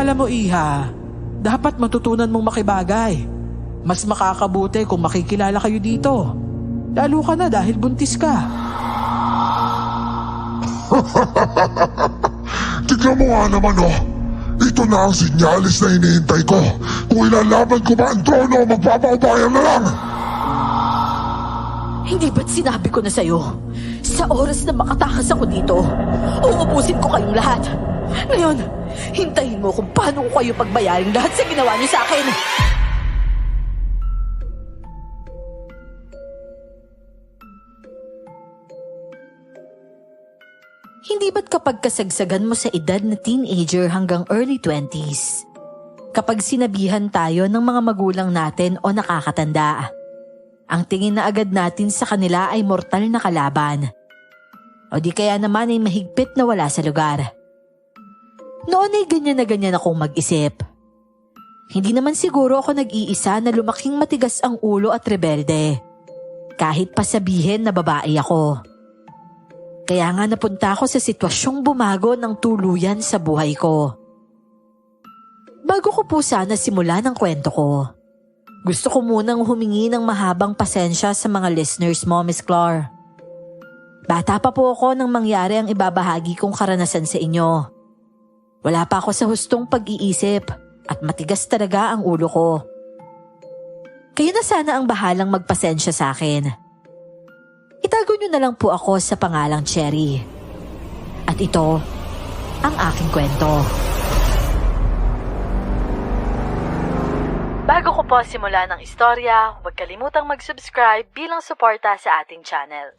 Alam mo, Iha, dapat matutunan mong makibagay. Mas makakabuti kung makikilala kayo dito. Lalo ka na dahil buntis ka. Tignan mo nga naman, oh. Ito na ang sinyalis na hinihintay ko. Kung ilalaban ko ba ang trono, magpapaubayan na lang. Hindi ba't sinabi ko na sa'yo? Sa oras na makatakas ako dito, uubusin ko kayong lahat. Ngayon, hintayin mo kung paano ko kayo pagbayaring lahat sa ginawa niyo sa akin. Hindi ba't kapag kasagsagan mo sa edad na teenager hanggang early 20s, kapag sinabihan tayo ng mga magulang natin o nakakatanda, ang tingin na agad natin sa kanila ay mortal na kalaban. O di kaya naman ay mahigpit na wala sa lugar. Noon ay ganyan na ganyan akong mag-isip. Hindi naman siguro ako nag-iisa na lumaking matigas ang ulo at rebelde. Kahit pa sabihin na babae ako. Kaya nga napunta ako sa sitwasyong bumago ng tuluyan sa buhay ko. Bago ko po sana simulan ang kwento ko, gusto ko munang humingi ng mahabang pasensya sa mga listeners mo, Miss Clar. Bata pa po ako nang mangyari ang ibabahagi kong karanasan sa inyo. Wala pa ako sa hustong pag-iisip at matigas talaga ang ulo ko. Kayo na sana ang bahalang magpasensya sa akin. Itago nyo na lang po ako sa pangalang Cherry. At ito ang aking kwento. Bago ko po simulan ang istorya, huwag kalimutang mag-subscribe bilang suporta sa ating channel.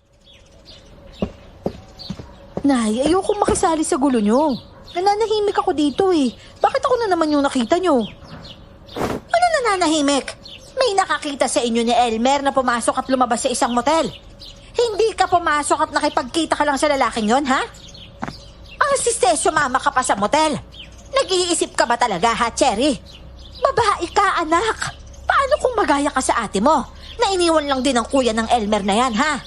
Nay, ayokong makisali sa gulo nyo. Nananahimik ako dito eh. Bakit ako na naman yung nakita nyo? Ano nananahimik? May nakakita sa inyo ni Elmer na pumasok at lumabas sa isang motel. Hindi ka pumasok at nakipagkita ka lang sa lalaking yon, ha? Ang sistesyo mama ka pa sa motel. Nag-iisip ka ba talaga, ha, Cherry? Babae ka, anak. Paano kung magaya ka sa ate mo? Na iniwan lang din ang kuya ng Elmer na yan, ha?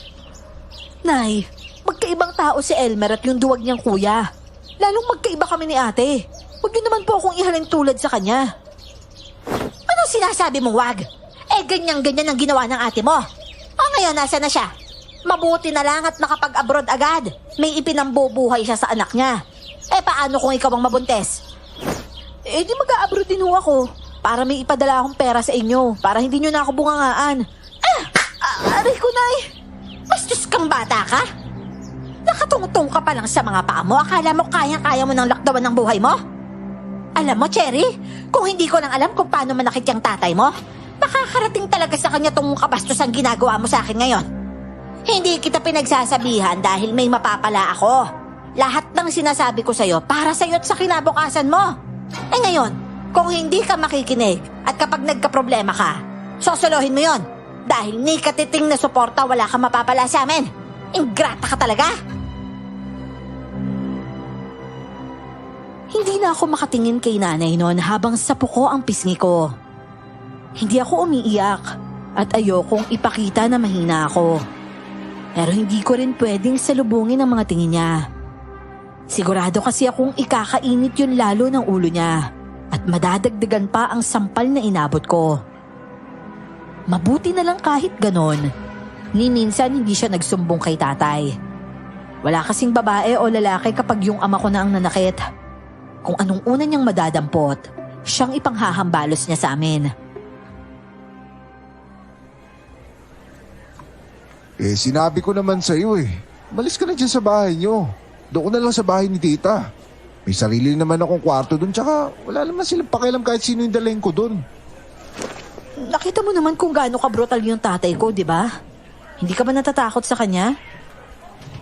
Nay, magkaibang tao si Elmer at yung duwag niyang kuya. Lalong magkaiba kami ni ate. Huwag niyo naman po akong ihalin tulad sa kanya. Anong sinasabi mong wag? Ganyan-ganyan ang ginawa ng ate mo. O ngayon, nasa na siya? Mabuti na lang at nakapag-abroad agad. May ipinambubuhay siya sa anak niya. Paano kung ikaw ang mabuntes? Di mag-a-abroad din ho ako. Para may ipadala akong pera sa inyo. Para hindi nyo na ako bungangaan. Aray ko, Nay. Bastos kang bata ka? Nakatungtong ka pa lang sa mga paa mo. Akala mo kayang-kaya mo ng lakdawan ng buhay mo? Alam mo, Cherry, kung hindi ko lang alam kung paano manakit yung tatay mo, makakarating talaga sa kanya tong kabastos ang ginagawa mo sa akin ngayon. Hindi kita pinagsasabihan dahil may mapapala ako. Lahat ng sinasabi ko sa'yo para sa'yo at sa kinabukasan mo. Ngayon, kung hindi ka makikinig at kapag nagka-problema ka, sosolohin mo yon. Dahil ni katiting na suporta wala ka mapapala sa amin. Ingrata ka talaga. Hindi na ako makatingin kay nanay noon habang sapuko ang pisngi ko. Hindi ako umiiyak at ayokong ipakita na mahina ako. Pero hindi ko rin pwedeng salubungin ang mga tingin niya. Sigurado kasi akong ikakainit yun lalo ng ulo niya at madadagdagan pa ang sampal na inabot ko. Mabuti na lang kahit ganon, ni minsan hindi siya nagsumbong kay tatay. Wala kasing babae o lalaki kapag yung ama ko na ang nanakit. Kung anong una niyang madadampot, siyang ipanghahambalos niya sa amin. Sinabi ko naman sa'yo malis ka na dyan sa bahay niyo. Doon na lang sa bahay ni tita. May sarili naman akong kwarto doon, tsaka wala naman silang pakialam kahit sino yung dalhin ko doon. Nakita mo naman kung gaano ka-brutal yung tatay ko, di ba? Hindi ka ba natatakot sa kanya?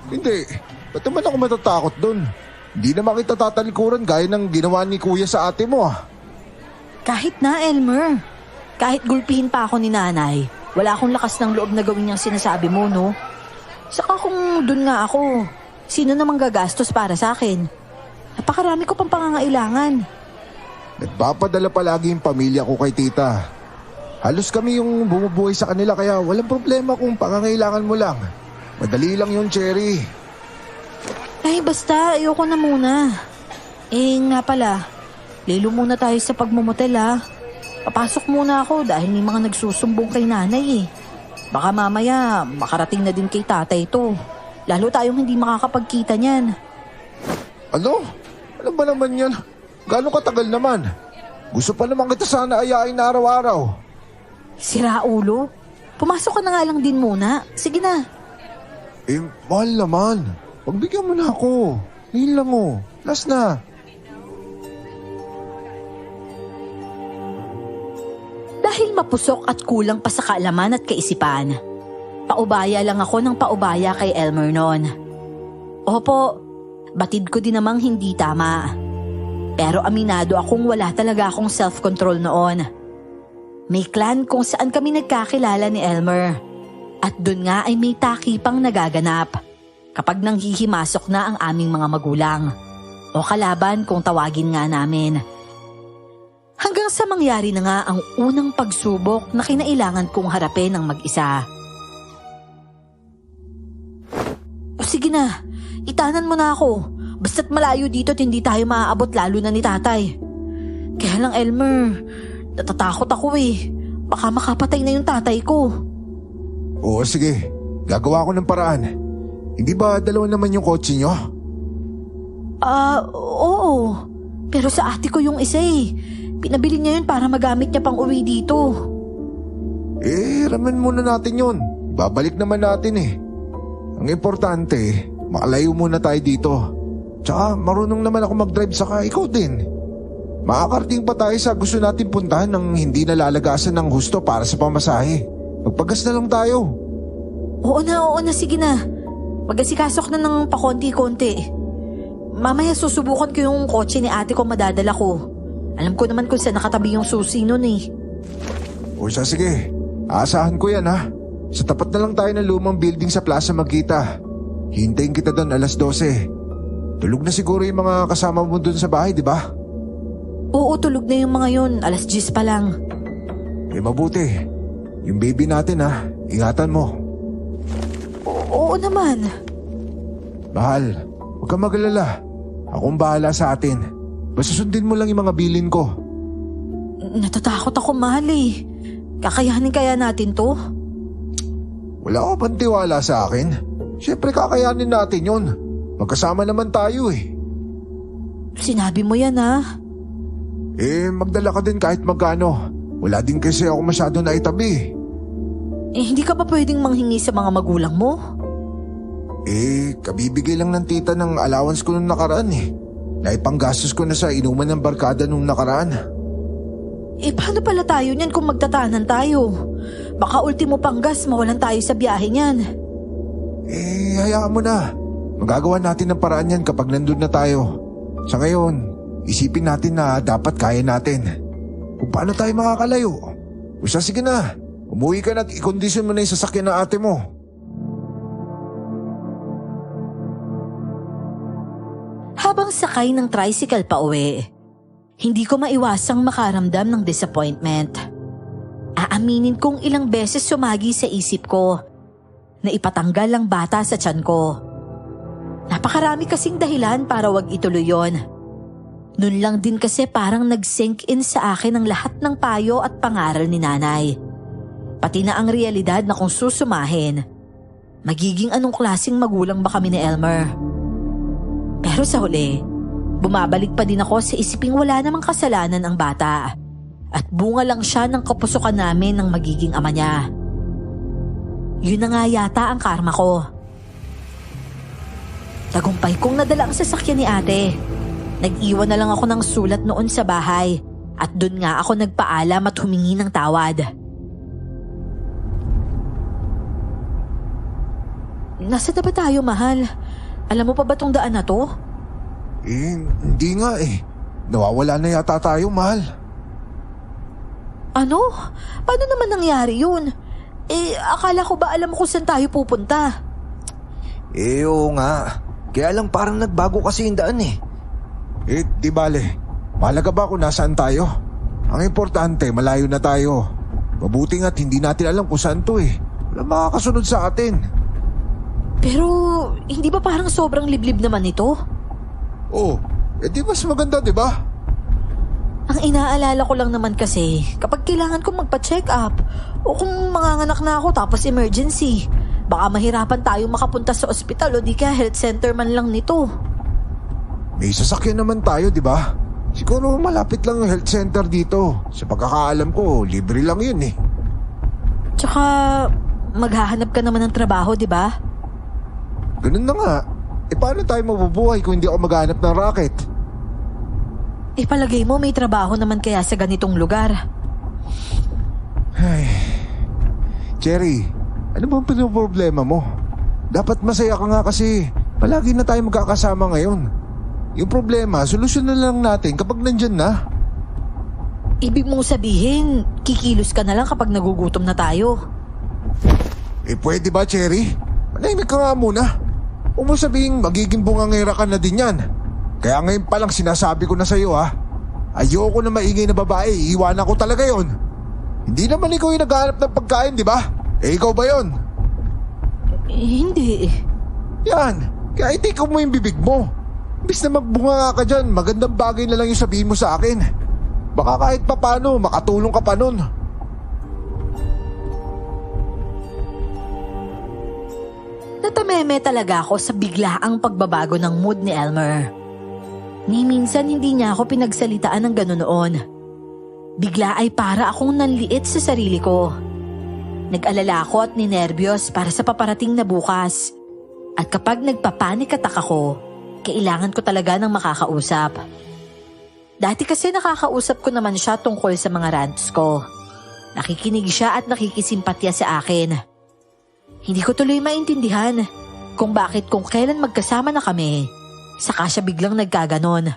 Hindi. Ba't naman ako matatakot doon? Hindi naman kita tatalikuran gaya ng ginawa ni kuya sa ate mo. Kahit na, Elmer. Kahit gulpihin pa ako ni nanay, wala akong lakas ng loob na gawin yung sinasabi mo, no? Saka kung doon nga ako, sino namang gagastos para sa akin? Napakarami ko pang pangangailangan. Nagpapadala palagi yung pamilya ko kay tita. Halos kami yung bumubuhay sa kanila kaya walang problema kung pangangailangan mo lang. Madali lang yun, Cherry. Ay, basta. Ayoko na muna. Nga pala. lilo muna tayo sa pagmumotel ha. Papasok muna ako dahil may mga nagsusumbong kay nanay eh. Baka mamaya makarating na din kay tatay to. Lalo tayong hindi makakapagkita niyan. Ano? Ano ba naman yan? Gano'ng katagal naman? Gusto pa naman kita sana ayain na araw-araw. Sira ulo. Pumasok ka na nga lang din muna. Sige na. Eh, mahal naman. Pagbigyan mo na ako. Ngayon lang oh. Last na. Dahil mapusok at kulang pa sa kaalaman at kaisipan, paubaya lang ako ng paubaya kay Elmer noon. Opo, batid ko din namang hindi tama. Pero aminado akong wala talaga akong self-control noon. May clan kung saan kami nagkakilala ni Elmer. At dun nga ay may takipang nagaganap kapag nanghihimasok na ang aming mga magulang. O kalaban kung tawagin nga namin. Hanggang sa mangyari na nga ang unang pagsubok na kinailangan kong harapin ng mag-isa. O sige na, itanan mo na ako. Basta't malayo dito at hindi tayo maaabot lalo na ni tatay. Kaya lang Elmer, natatakot ako eh. Baka makapatay na yung tatay ko. Oo, sige. Gagawa ko ng paraan. Hindi ba dalawa naman yung kotse nyo? Oo. Pero sa ate ko yung isa eh. Pinabili niya yun para magamit niya pang uwi dito. Eh, ramen muna natin yun. Babalik naman natin eh. Ang importante, makalayo muna tayo dito. Tsaka marunong naman ako mag-drive saka ikaw din. Makakarating pa tayo sa gusto natin puntahan nang hindi nalalagasan ng husto para sa pamasahe. Magpagas na lang tayo. Oo na, sige na. Mag-asikasok na ng pakonti-konti. Mamaya susubukan ko yung kotse ni ate ko madadala ko. Alam ko naman kung saan nakatabi yung susi nun eh. O siya, sige. Aasahan ko yan ha. Sa tapat na lang tayo ng lumang building sa Plaza Magkita. Hintayin kita doon 12:00. Tulog na siguro yung mga kasama mo doon sa bahay, di ba? Oo, tulog na yung mga yun. 10:00 pa lang. Eh mabuti. Yung baby natin ha, ingatan mo. Oo naman. Mahal, huwag kang mag-alala. Akong bahala sa atin. Basta sundin mo lang yung mga bilin ko. Natatakot ako, mahal eh. Kakayanin kaya natin to? Wala ka bang tiwala sa akin? Siyempre kakayanin natin yon. Magkasama naman tayo eh. Sinabi mo yan ha? Eh, magdala ka din kahit magkano. Wala din kasi ako masyado na itabi. Eh, hindi ka ba pwedeng manghingi sa mga magulang mo? Eh, kabibigay lang ng tita ng allowance ko nung nakaraan eh. Naipanggastos ko na sa inuman ng barkada nung nakaraan. Eh, paano pala tayo niyan kung magtatanan tayo? Baka ultimo panggas, mawalan tayo sa biyahe niyan. Eh, hayaan mo na. Magagawa natin ng paraan yan kapag nandun na tayo. Sa ngayon, isipin natin na dapat kaya natin. Kung paano tayo makakalayo. Basta sige na, umuwi ka na at ikondisyon mo na yung sasakyan ng ate mo. Habang sakay ng tricycle pa uwi, hindi ko maiwasang makaramdam ng disappointment. Aaminin kong ilang beses sumagi sa isip ko na ipatanggal ang bata sa tiyan ko. Napakarami kasing dahilan para wag ituloy yon. Noon lang din kasi parang nag-sink in sa akin ang lahat ng payo at pangaral ni nanay. Pati na ang realidad na kung susumahin, magiging anong klaseng magulang ba kami ni Elmer? Pero sa huli, bumabalik pa din ako sa isiping wala namang kasalanan ang bata at bunga lang siya ng kapusukan namin ng magiging ama niya. Yun na nga yata ang karma ko. Tagumpay kong nadala ang sasakyan ni ate. Nag-iwan na lang ako ng sulat noon sa bahay at dun nga ako nagpaalam at humingi ng tawad. Nasa na ba tayo, mahal? Alam mo pa ba tong daan na to? Eh, hindi nga eh. Nawawala na yata tayo, mahal. Ano? Paano naman nangyari yun? Eh, akala ko ba alam mo kung saan tayo pupunta? Eh, oo nga. Kaya lang parang nagbago kasi yung daan eh. Eh, di bale. Mahalaga ba kung nasaan tayo? Ang importante, malayo na tayo. Mabuti nga't hindi natin alam kung saan to eh. Wala makakasunod sa atin. Pero, hindi ba parang sobrang liblib naman ito? Oh, eh di mas maganda, di ba? Ang inaalala ko lang naman kasi, kapag kailangan kong magpa-check up, o kung manganganak na ako tapos emergency, baka mahirapan tayong makapunta sa ospital o di kaya health center man lang nito. May sasakyan naman tayo, di ba? Siguro malapit lang ang health center dito. Sa pagkakaalam ko, libre lang yun eh. Tsaka, maghahanap ka naman ng trabaho, di ba? Ganun na nga. Paano tayo mabubuhay kung hindi ako maghanap ng racket? Ipalagay mo may trabaho naman kaya sa ganitong lugar. Ay, Cherry, ano bang pinoproblema mo? Dapat masaya ka nga kasi palagi na tayo magkakasama ngayon. Yung problema, solusyon na lang natin kapag nandyan na. Ibig mong sabihin, kikilos ka na lang kapag nagugutom na tayo. Pwede ba, Cherry? Manahimik ka nga muna. Huwag mo sabihin magiging bungangera ka na din yan. Kaya ngayon pa lang sinasabi ko na sa'yo ha. Ayoko na maingay na babae, iiwanan ko talaga yon. Hindi naman ikaw yung naghahanap ng pagkain, di ba? Ikaw ba yon? Hindi. Yan, kaya itikop mo yung bibig mo. Imbis na magbunga ka dyan, magandang bagay na lang yung sabihin mo sa akin. Baka kahit papano, makatulong ka pa nun. Natameme talaga ako sa biglaang pagbabago ng mood ni Elmer. Ni minsan hindi niya ako pinagsalitaan ng gano'n noon. Bigla ay para akong nanliit sa sarili ko. Nag-alala ako at ninervyos para sa paparating na bukas. At kapag nagpapanik attack ako, kailangan ko talaga ng makakausap. Dati kasi nakakausap ko naman siya tungkol sa mga rants ko. Nakikinig siya at nakikisimpatya sa akin. Hindi ko tuloy maintindihan kung bakit kung kailan magkasama na kami, saka siya biglang nagkaganon.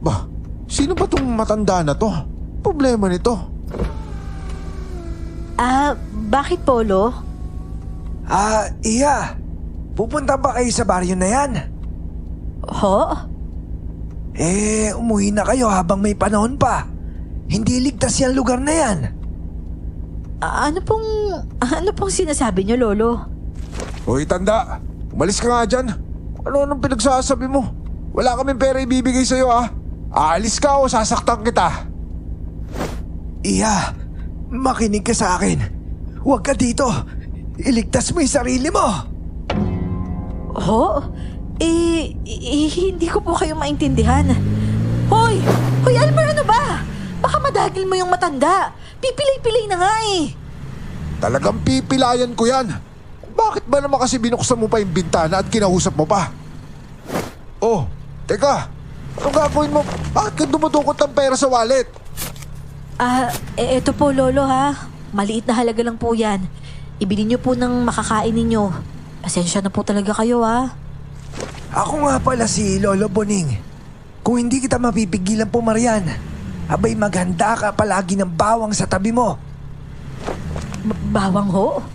Bah, sino ba tong matanda na to? Problema nito? Bakit Polo? Iya. Pupunta ba kayo sa baryo na yan? Ho? Umuwi na kayo habang may panahon pa. Hindi ligtas yung lugar na yan. Ano pong sinasabi niyo, Lolo? Hoy, tanda. Umalis ka nga dyan. Anong pinagsasabi mo? Wala kaming pera ibibigay sa'yo ha. Aalis ka o sasaktan kita. Iya, makinig ka sa akin. Huwag ka dito. Iligtas mo yung sarili mo. Ho? Hindi ko po kayo maintindihan. Hoy! Hoy, Elmer, ano ba? Baka madagil mo yung matanda. Pipilay-pilay na nga eh. Talagang pipilayan ko yan. Bakit ba naman kasi binuksan mo pa yung bintana at kinausap mo pa? Oh, teka. Anong gagawin mo? Bakit ka dumudukot ng pera sa wallet? Eto po, Lolo ha. Maliit na halaga lang po yan. Ibili niyo po ng makakain ninyo. Pasensya na po talaga kayo ha. Ako nga pala si Lolo Boning. Kung hindi kita mapipigilan pumarian, abay maghanda ka palagi ng bawang sa tabi mo. Bawang ho?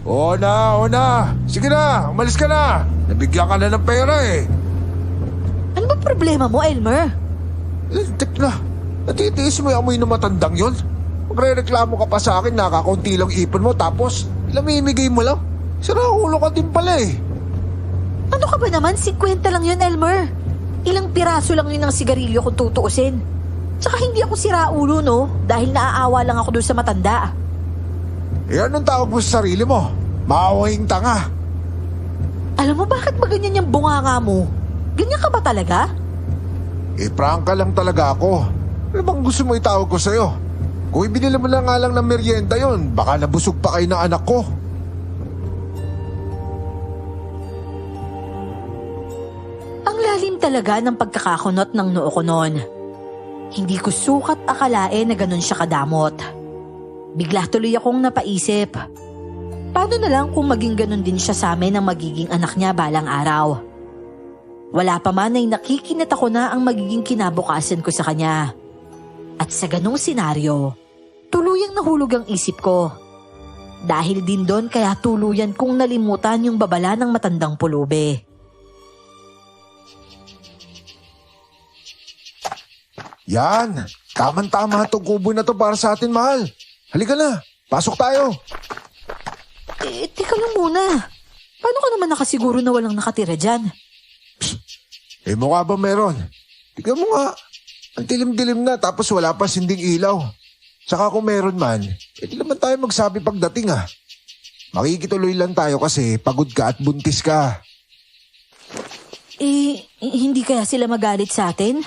Oo na. Sige na, umalis ka na. Nabigyan ka na ng pera eh. Ano ba problema mo, Elmer? Tekla, natitiis mo yung amoy ng matandang yon? Magre-reklamo ka pa sa akin, nakakaunti lang ipon mo tapos lamimigay mo lang. Sira ulo ka din pala eh. Ano ka ba naman? 50 lang yun, Elmer. Ilang piraso lang yun ng sigarilyo kung tutuusin. Tsaka hindi ako siraulo, no? Dahil naaawa lang ako doon sa matanda. Anong tawag mo sa sarili mo? Maawahing tanga. Alam mo bakit ba ganyan yung bunganga mo? Ganyan ka ba talaga? Prangka lang talaga ako. Ano bang gusto mo itawag ko sa'yo? Kung ibinila mo na nga lang ng merienda yon, baka nabusog pa kayo ng anak ko. Ang lalim talaga ng pagkakakunot ng noo ko noon. Hindi ko sukat akalain na ganun siya kadamot. Bigla tuloy akong napaisip. Paano na lang kung maging ganun din siya sa amin ang magiging anak niya balang araw? Wala pa man ay nakikinat ako na ang magiging kinabukasan ko sa kanya. At sa ganung senaryo, tuluyang nahulog ang isip ko. Dahil din doon kaya tuluyan kong nalimutan yung babala ng matandang pulube. Yan, tama-tama itong kubo na to para sa atin, mahal. Halika na, pasok tayo. Teka lang muna. Paano ka naman nakasiguro na walang nakatira dyan? Mukha ba meron? Tignan mo nga. Ang dilim-dilim na tapos wala pa sinding ilaw. Saka kung meron man, di naman tayo magsabi pagdating Makikituloy lang tayo kasi pagod ka at buntis ka. Hindi kaya sila magalit sa atin?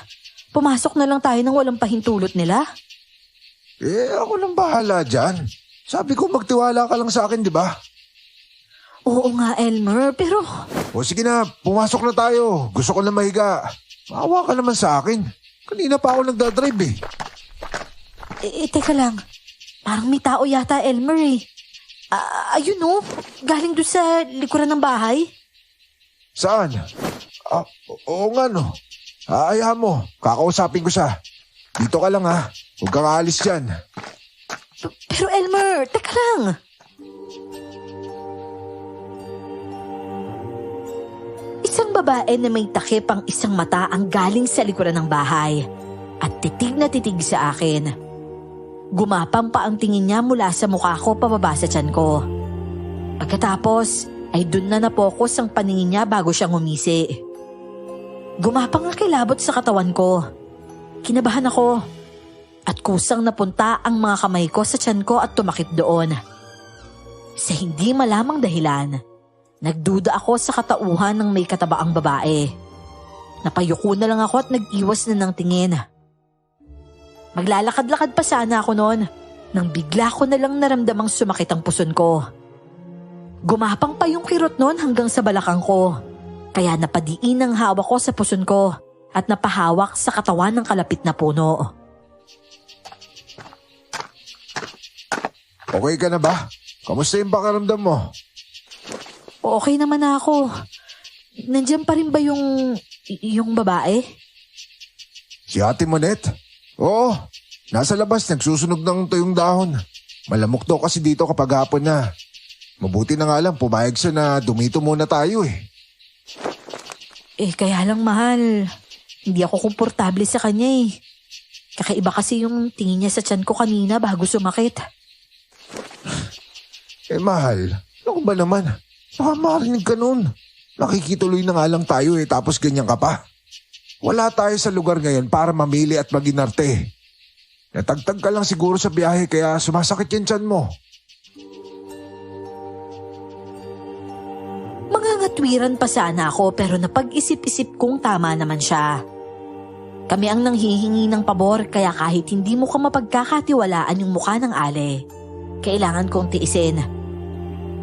Pumasok na lang tayo nang walang pahintulot nila. Ako nang bahala dyan. Sabi ko magtiwala ka lang sa akin, di ba? Oo nga, Elmer, pero... O sige na, pumasok na tayo. Gusto ko na mahiga. Maawa ka naman sa akin. Kanina pa ako nagdadrive Teka lang. Parang may tao yata, Elmer ayun galing doon sa likuran ng bahay. Saan? Oo nga no. Ayahan mo, kakausapin ko siya. Dito ka lang huwag kang aalis dyan. Pero Elmer, teka lang. Isang babae na may takip ang isang mata ang galing sa likuran ng bahay at titig na titig sa akin. Gumapang pa ang tingin niya mula sa mukha ko pababa sa tiyan ko. Pagkatapos ay dun na napokus ang paningin niya bago siya ngumisi. Gumapang ang kilabot sa katawan ko. Kinabahan ako at kusang napunta ang mga kamay ko sa tiyan ko at tumakip doon. Sa hindi malamang dahilan, nagduda ako sa katauhan ng may katabaang babae. Napayuko na lang ako at nag-iwas na ng tingin. Maglalakad-lakad pa sana ako noon nang bigla ko na lang naramdamang sumakit ang puson ko. Gumapang pa yung kirot noon hanggang sa balakang ko. Kaya napadiin ang hawak ko sa puson ko at napahawak sa katawan ng kalapit na puno. Okay ka na ba? Kamusta yung pakiramdam mo? Okay naman na ako. Nandiyan pa rin ba yung babae? Si Ate Monette? Oo, nasa labas nagsusunog ng tuyong dahon. Malamok daw kasi dito kapag hapon na. Mabuti na nga lang pumayag siya na dumito muna tayo Kaya lang mahal. Hindi ako komportable sa kanya Kakaiba kasi yung tingin niya sa tiyan ko kanina bago sumakit. Mahal, ano ba naman? Baka marinig ka nun. Nakikituloy na nga lang tayo tapos ganyan ka pa. Wala tayo sa lugar ngayon para mamili at maginarte. Natagtag ka lang siguro sa biyahe kaya sumasakit yung tiyan mo. Mangangatwiran pa sana ako pero napag-isip-isip kong tama naman siya. Kami ang nanghihingi ng pabor kaya kahit hindi mo ka mapagkakatiwalaan yung mukha ng Ale, kailangan kong tiisin.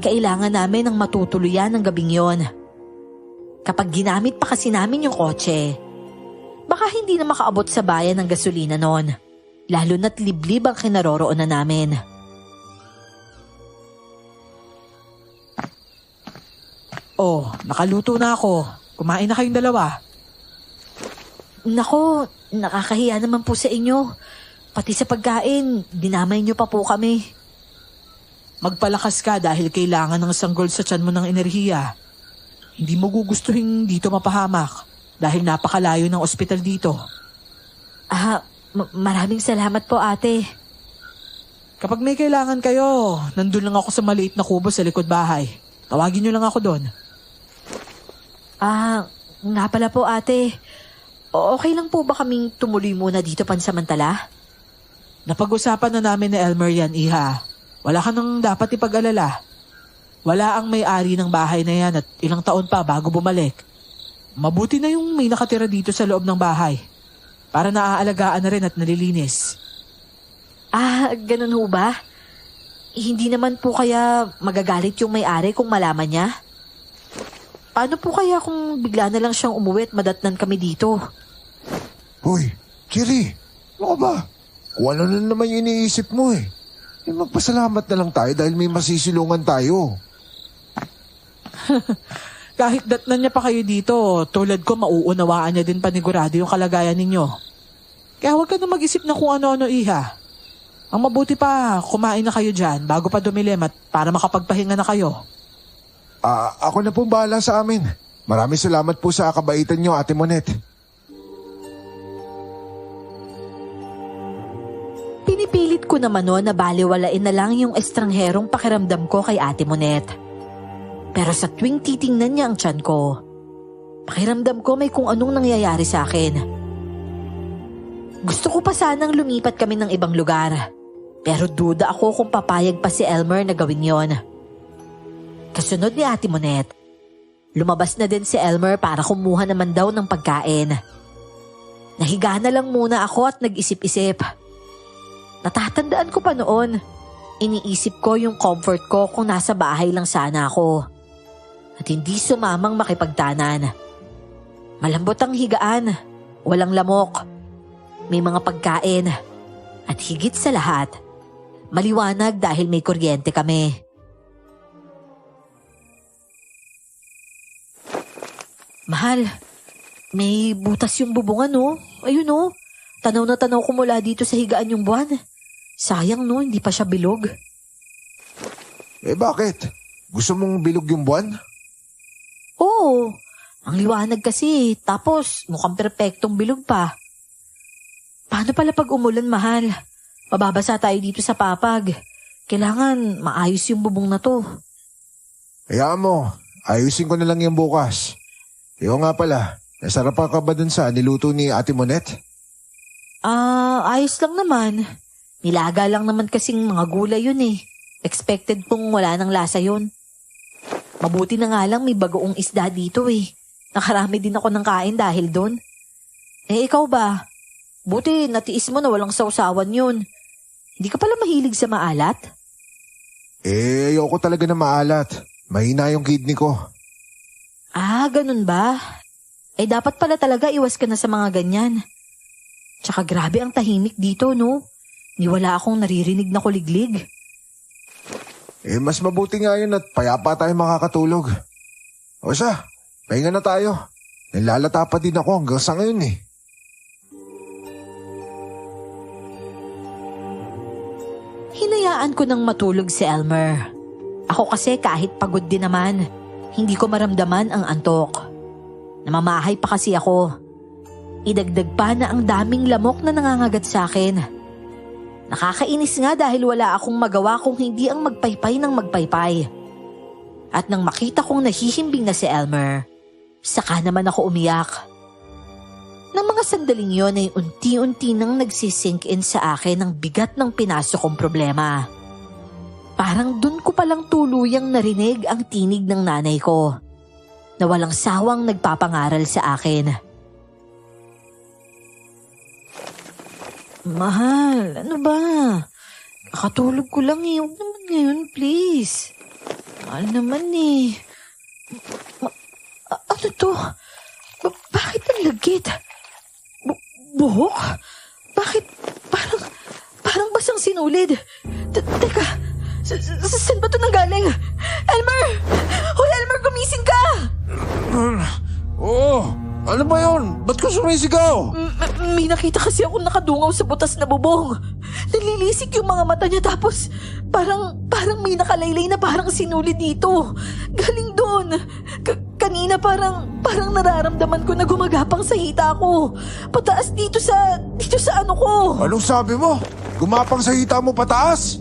Kailangan namin ng matutuluyan ng gabing yon. Kapag ginamit pa kasi namin yung kotse, baka hindi na makaabot sa bayan ng gasolina noon, lalo na't liblib ang kinaroroonan namin. Nakaluto na ako. Kumain na kayong dalawa. Nako, nakakahiya naman po sa inyo. Pati sa pagkain, dinamay niyo pa po kami. Magpalakas ka dahil kailangan ng sanggol sa tiyan mo ng enerhiya. Hindi mo gugustuhin dito mapahamak dahil napakalayo ng ospital dito. Maraming salamat po ate. Kapag may kailangan kayo, nandun lang ako sa maliit na kubo sa likod bahay. Tawagin niyo lang ako doon. Nga pala po ate. Okay lang po ba kaming tumuloy muna dito pansamantala? Napag-usapan na namin ni Elmer yan, Iha. Wala ka nang dapat ipag-alala. Wala ang may-ari ng bahay na yan at ilang taon pa bago bumalik. Mabuti na yung may nakatira dito sa loob ng bahay. Para naaalagaan na rin at nalilinis. Ganun ho ba? Hindi naman po kaya magagalit yung may-ari kung malaman niya? Paano po kaya kung bigla na lang siyang umuwi at madatnan kami dito? Hoy, Cherry, ano ka ba? Kung ano na naman yung iniisip mo magpasalamat na lang tayo dahil may masisilungan tayo. Kahit datnan niya pa kayo dito, tulad ko mauunawaan niya din panigurado yung kalagayan ninyo. Kaya huwag ka na mag-isip na kung ano-ano, Iha. Ang mabuti pa, kumain na kayo dyan bago pa dumilim at para makapagpahinga na kayo. Ako na pong bahala sa amin. Maraming salamat po sa kabaitan niyo, Ate Monette. Pinipilit ko naman na baliwalain na lang yung estrangherong pakiramdam ko kay Ate Monette. Pero sa tuwing titingnan niya ang tiyan ko, Pakiramdam ko may kung anong nangyayari sa akin. Gusto ko pa sanang lumipat kami ng ibang lugar. Pero duda ako kung papayag pa si Elmer na gawin yon. Kasunod ni Ate Monette, lumabas na din si Elmer para kumuha naman daw ng pagkain. Nahiga na lang muna ako at nag-isip-isip. Natatandaan ko pa noon, iniisip ko yung comfort ko kung nasa bahay lang sana ako. At hindi sumamang makipagtanan. Malambot ang higaan, walang lamok, may mga pagkain, at higit sa lahat, maliwanag dahil may kuryente kami. Mahal, may butas yung bubungan oh. Ayun oh, tanaw na tanaw ko mula dito sa higaan yung buwan. Sayang no, hindi pa siya bilog. Bakit? Gusto mong bilog yung buwan? Oo, ang liwanag kasi, tapos mukhang perpektong bilog pa. Paano pala pag umulan, mahal? Mababasa tayo dito sa papag. Kailangan maayos yung bubong na to. Hayaan mo, ayusin ko na lang yung bukas. Iyo nga pala, nasarapan ka ba dun sa niluto ni Ate Monette? Ayos lang naman. Nilaga lang naman kasing mga gulay yun eh. Expected pong wala ng lasa yun. Mabuti na nga lang may bagoong isda dito eh. Nakarami din ako ng kain dahil doon. Ikaw ba? Buti natiis mo na walang sausawan yun. Hindi ka pala mahilig sa maalat? Ayoko talaga na maalat. Mahina yung kidney ko. Ganun ba? Dapat pala talaga iwas ka na sa mga ganyan. Tsaka grabe ang tahimik dito, no? Ni wala akong naririnig na kuliglig. Mas mabuti nga yun at payapa tayo makakatulog. O siya, pahinga na tayo. Nalalata pa din ako hanggang sa ngayon eh. Hinayaan ko nang matulog si Elmer. Ako kasi kahit pagod din naman, hindi ko maramdaman ang antok. Namamahay pa kasi ako. Idagdag pa na ang daming lamok na nangangagat sa akin. Nakakainis nga dahil wala akong magawa kung hindi ang magpaypay ng magpaypay. At nang makita kong nahihimbing na si Elmer, saka naman ako umiyak. Nang mga sandaling yon ay unti-unti nang nagsisink in sa akin ang bigat ng pinasok kong problema. Parang dun ko palang tuluyang narinig ang tinig ng nanay ko na walang sawang nagpapangaral sa akin. Mahal, ano ba? Nakatulog ko lang eh. Huwag naman ngayon, please. Mahal naman eh. Ano to? Bakit ang lagit? Buhok? Bakit? Parang basang sinulid. Teka, saan ba ito nanggaling? Elmer! Hoy, Elmer, gumising ka! Ano ba yun? Ba't ko sumisigaw? May nakita kasi ako nakadungaw sa butas na bubong. Nalilisik yung mga mata niya tapos parang may nakalaylay na parang sinuli dito. Galing doon. Kanina parang nararamdaman ko na gumagapang sa hita ko. Pataas dito sa ano ko. Anong sabi mo? Gumapang sa hita mo pataas?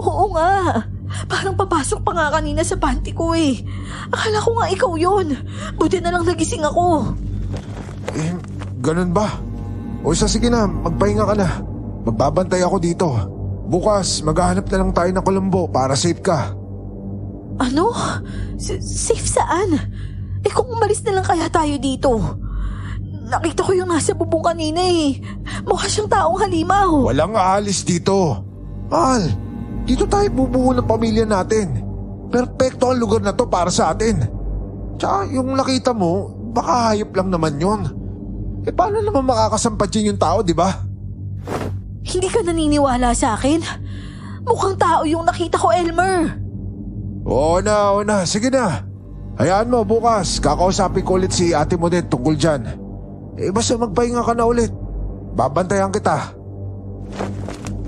Oo nga. Parang papasok pa nga kanina sa panty ko eh. Akala ko nga ikaw yun. Buti na lang nagising ako. Ganun ba? O sige na, magpahinga ka na. Magbabantay ako dito. Bukas, maghahanap na lang tayo ng kulambo para safe ka. Ano? Safe saan? Kung umalis na lang kaya tayo dito. Nakita ko yung nasa bubong kanina eh. Mukha siyang taong halimaw. Walang aalis dito. Mahal, dito tayo bubuo ng pamilya natin. Perpekto ang lugar na to para sa atin. Tsaka yung nakita mo, baka hayop lang naman yun. Paano naman makakasampatin yung tao, di ba? Hindi ka naniniwala sa akin? Mukhang tao yung nakita ko, Elmer. Oo na. Sige na. Hayaan mo, bukas, kakausapin ko ulit si Ate Monette tungkol dyan. Basta magpahinga ka na ulit. Babantayan kita.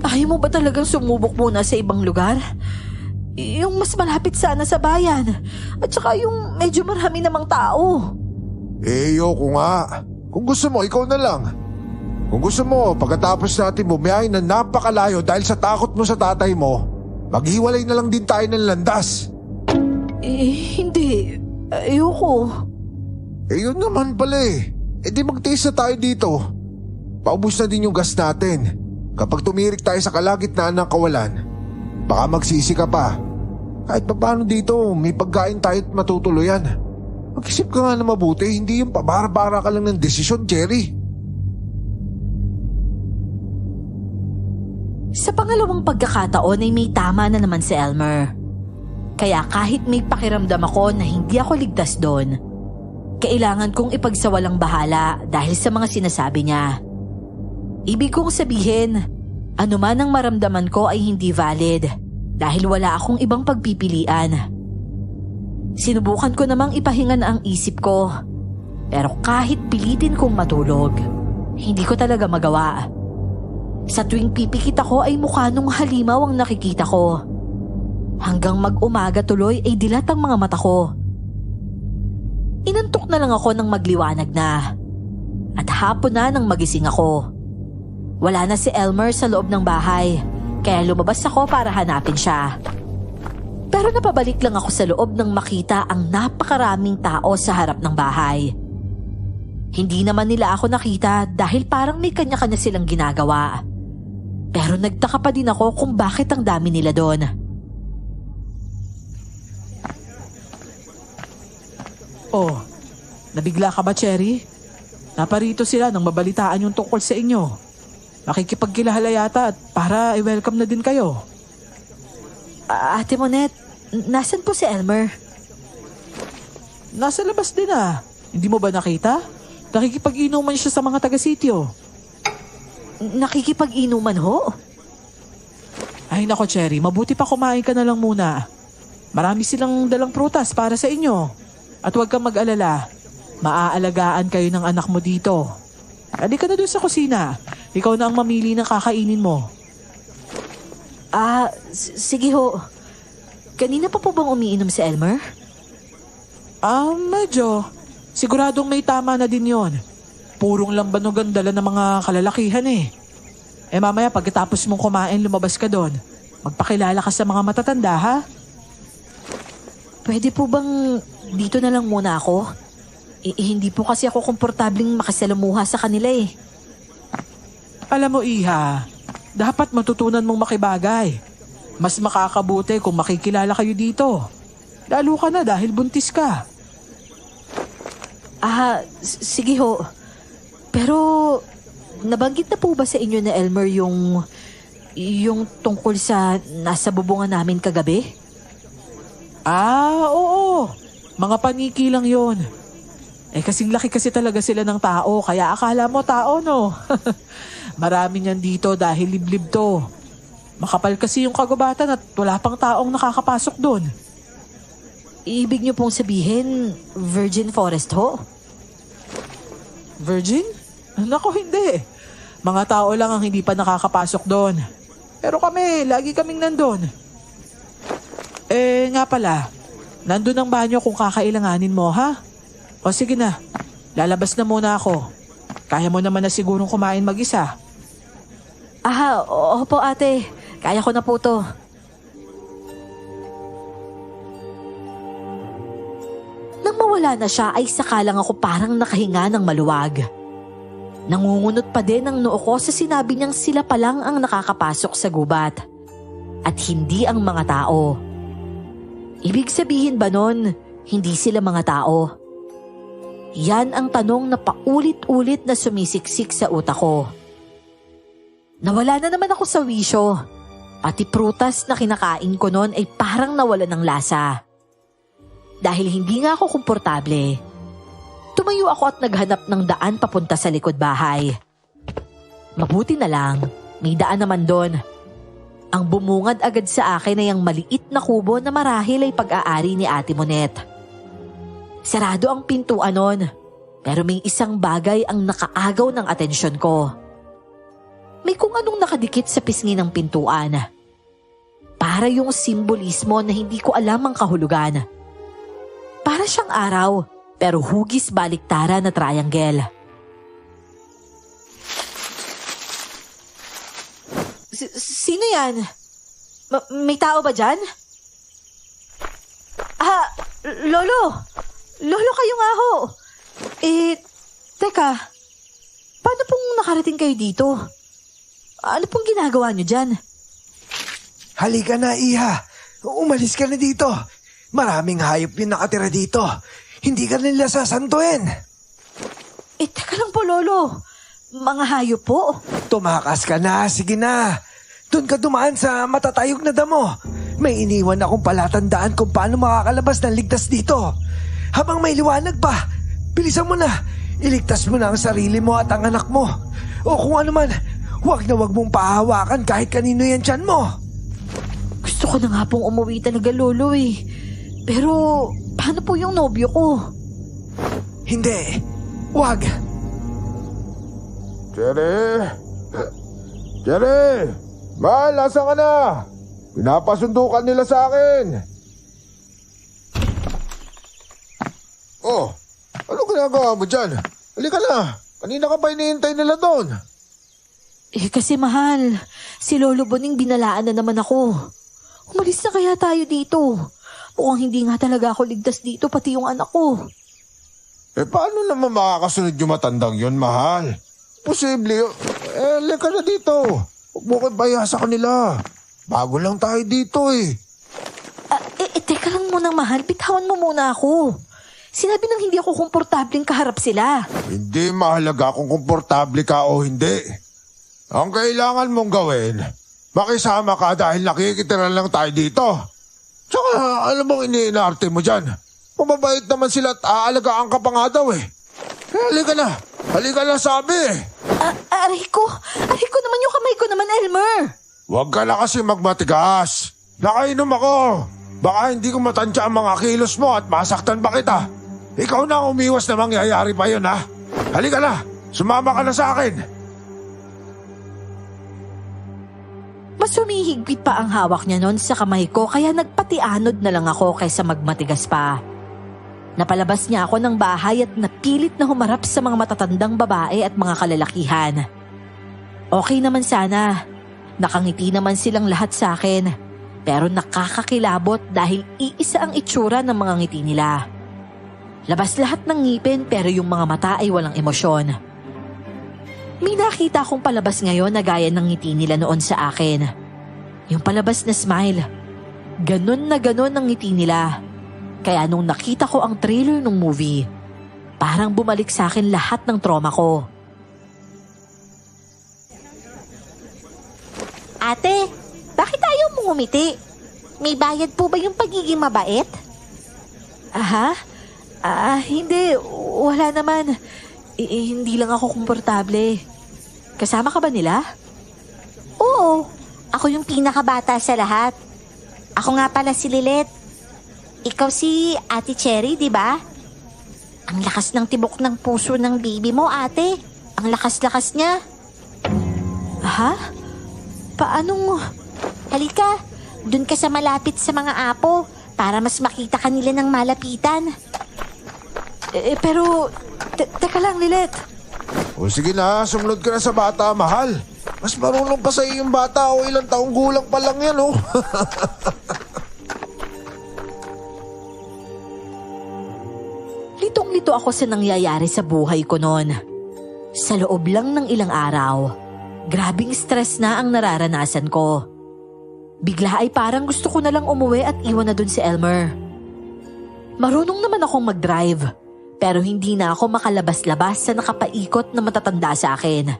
Ayaw mo ba talagang sumubok muna sa ibang lugar? Yung mas malapit sana sa bayan. At saka yung medyo marami namang tao. Ayoko nga. Kung gusto mo, ikaw na lang. Kung gusto mo, pagkatapos natin bumiyahe na napakalayo dahil sa takot mo sa tatay mo, maghiwalay na lang din tayo ng landas. Hindi. Ayoko. Yun naman pala eh. Di magtiis na tayo dito. Paubos na din yung gas natin. Kapag tumirik tayo sa kalagitnaan ng kawalan, baka magsisi ka pa. Kahit pa paano dito, may pagkain tayo at matutuluyan. Mag-isip ka nga na mabuti, hindi yung pabara-bara ka lang ng desisyon, Cherry. Sa pangalawang pagkakataon ay may tama na naman si Elmer. Kaya kahit may pakiramdam ako na hindi ako ligtas doon, kailangan kong ipagsawalang bahala dahil sa mga sinasabi niya. Ibig kong sabihin, anuman ang maramdaman ko ay hindi valid dahil wala akong ibang pagpipilian. Sinubukan ko namang ipahinga na ang isip ko, pero kahit pilitin kong matulog, hindi ko talaga magawa. Sa tuwing pipikit ako ay mukha nung halimaw ang nakikita ko. Hanggang mag-umaga tuloy ay dilat ang mga mata ko. Inantok na lang ako nang magliwanag na. At hapon na nang magising ako. Wala na si Elmer sa loob ng bahay, kaya lumabas ako para hanapin siya. Pero napabalik lang ako sa loob nang makita ang napakaraming tao sa harap ng bahay. Hindi naman nila ako nakita dahil parang may kanya-kanya silang ginagawa. Pero nagtaka pa din ako kung bakit ang dami nila doon. Oh, nabigla ka ba, Cherry? Naparito sila nang mabalitaan yung tungkol sa inyo. Makikipagkilala yata at para i-welcome na din kayo. Ate Monette, nasan po si Elmer? Nasa labas din ah. Hindi mo ba nakita? Nakikipag-inuman siya sa mga taga-sityo. Nakikipag-inuman ho? Ay nako, Cherry, mabuti pa kumain ka na lang muna. Marami silang dalang prutas para sa inyo. At huwag kang mag-alala. Maaalagaan kayo ng anak mo dito. Halika na doon sa kusina. Ikaw na ang mamili ng kakainin mo. Sige ho. Kanina pa po bang umiinom si Elmer? Medyo. Siguradong may tama na din yon. Purong lambanog ang dala ng mga kalalakihan eh. Mamaya pagkatapos mong kumain, lumabas ka doon. Magpakilala ka sa mga matatanda, ha? Pwede po bang dito na lang muna ako? Hindi po kasi ako komportabling makisalamuha sa kanila eh. Alam mo, Iha, dapat matutunan mong makibagay. Mas makakabuti kung makikilala kayo dito. Lalo ka na dahil buntis ka. Sige ho. Pero, nabanggit na po ba sa inyo na Elmer yung tungkol sa nasa bubungan namin kagabi? Oo. Mga paniki lang yon. Kasing laki kasi talaga sila ng tao, kaya akala mo tao, no? Marami niyan dito dahil liblib to. Makapal kasi yung kagubatan at wala pang taong nakakapasok doon. Ibig niyo pong sabihin, Virgin Forest ho? Virgin? Nako, hindi. Mga tao lang ang hindi pa nakakapasok doon. Pero kami, lagi kaming nandun. Nga pala, nandun ang banyo kung kakailanganin mo, ha? O sige na, lalabas na muna ako. Kaya mo naman na sigurong kumain mag-isa. Opo ate, kaya ko na po to. Nang mawala na siya ay saka lang ako parang nakahinga ng maluwag. Nangungunot pa din ang noo ko sa sinabi niyang sila pa lang ang nakakapasok sa gubat. At hindi ang mga tao. Ibig sabihin ba nun, hindi sila mga tao? Yan ang tanong na paulit-ulit na sumisiksik sa utak ko. Nawala na naman ako sa wisyo. Pati prutas na kinakain ko noon ay parang nawala ng lasa. Dahil hindi nga ako komportable, tumayo ako at naghanap ng daan papunta sa likod bahay. Mabuti na lang, may daan naman doon. Ang bumungad agad sa akin ay ang maliit na kubo na marahil ay pag-aari ni Ate Monette. Sarado ang pintuan nun, pero may isang bagay ang nakaagaw ng atensyon ko. May kung anong nakadikit sa pisngi ng pintuan. Para yung simbolismo na hindi ko alam ang kahulugan. Para siyang araw, pero hugis baliktara na triangle. Sino yan? May tao ba dyan? Lolo! Lolo, kayo nga ho! Teka. Paano pong nakarating kayo dito? Ano pong ginagawa niyo dyan? Halika na, Iha. Umalis ka na dito. Maraming hayop yung nakatira dito. Hindi ka nila sasantuin. Teka lang po, Lolo. Mga hayop po. Tumakas ka na, sige na. Doon ka dumaan sa matatayog na damo. May iniwan akong palatandaan kung paano makakalabas ng ligtas dito. Habang may liwanag pa, bilisan mo na. Iligtas mo na ang sarili mo at ang anak mo. O kung ano man, huwag na huwag mong pahawakan kahit kanino yan tiyan mo. Gusto ko na nga pong umuwi talaga, Lolo eh. Pero, paano po yung nobyo ko? Hindi, huwag. Jerry! Mahal, asan ka na? Pinapasundukan nila sa akin. Oh, ano ginagawa mo dyan? Halika na. Kanina ka pa hinihintay nila doon. Kasi mahal, si Lolo Boning binalaan na naman ako. Umalis na kaya tayo dito. Mukhang hindi nga talaga ako ligtas dito, pati yung anak ko. Paano naman makakasunod yung matandang yon, mahal? Posible. Halika na dito. Huwag mo kayo baya sa kanila. Bago lang tayo dito eh. Teka lang muna, mahal. Bitawan mo muna ako. Sinabi nang hindi ako komportableng kaharap sila. Hindi mahalaga kung komportable ka o hindi. Ang kailangan mong gawin, makisama ka dahil nakikitira lang tayo dito. Tsaka alam mong iniinarte mo dyan. Mababait naman sila at aalagaan ka pa nga daw eh. Halika na. Halika na sabi eh. Aray ko naman yung kamay ko naman, Elmer. Huwag ka na kasi magmatigas. Nakainom ako. Baka hindi ko matansya ang mga kilos mo at masaktan pa kita. Ikaw na ang umiwas na mangyayari pa yun ha. Halika na. Sumama ka na sa akin. Mas humihigpit pa ang hawak niya noon sa kamay ko kaya nagpatianod na lang ako kaysa magmatigas pa. Napalabas niya ako ng bahay at napilit na humarap sa mga matatandang babae at mga kalalakihan. Okay naman sana. Nakangiti naman silang lahat sa akin. Pero nakakakilabot dahil iisa ang itsura ng mga ngiti nila. Labas lahat ng ngipin pero yung mga mata ay walang emosyon. May nakita akong palabas ngayon na gaya ng ngiti nila noon sa akin. Yung palabas na smile. Ganon na ganon ang ngiti nila. Kaya nung nakita ko ang trailer ng movie, parang bumalik sa akin lahat ng trauma ko. Ate, bakit ayaw mong umiti? May bayad po ba yung pagiging mabait? Aha? Hindi. Wala naman. Hindi lang ako komportable. Kasama ka ba nila? Oo, ako yung pinakabata sa lahat. Ako nga pala si Lilet. Ikaw si Ate Cherry, di ba? Ang lakas ng tibok ng puso ng baby mo, ate. Ang lakas-lakas niya. Ha? Paanong... Halika, dun ka sa malapit sa mga apo para mas makita ka nila ng malapitan. Pero... Teka lang, Lilet. O sige na, sumunod ka na sa bata, mahal. Mas marunong pa sa iyo yung bata o ilang taong gulang pa lang yan, oh. Litong-lito ako sa nangyayari sa buhay ko noon. Sa loob lang ng ilang araw, grabing stress na ang nararanasan ko. Bigla ay parang gusto ko na lang umuwi at iwan na dun si Elmer. Marunong naman akong mag-drive, pero hindi na ako makalabas-labas sa nakapaikot na matatanda sa akin.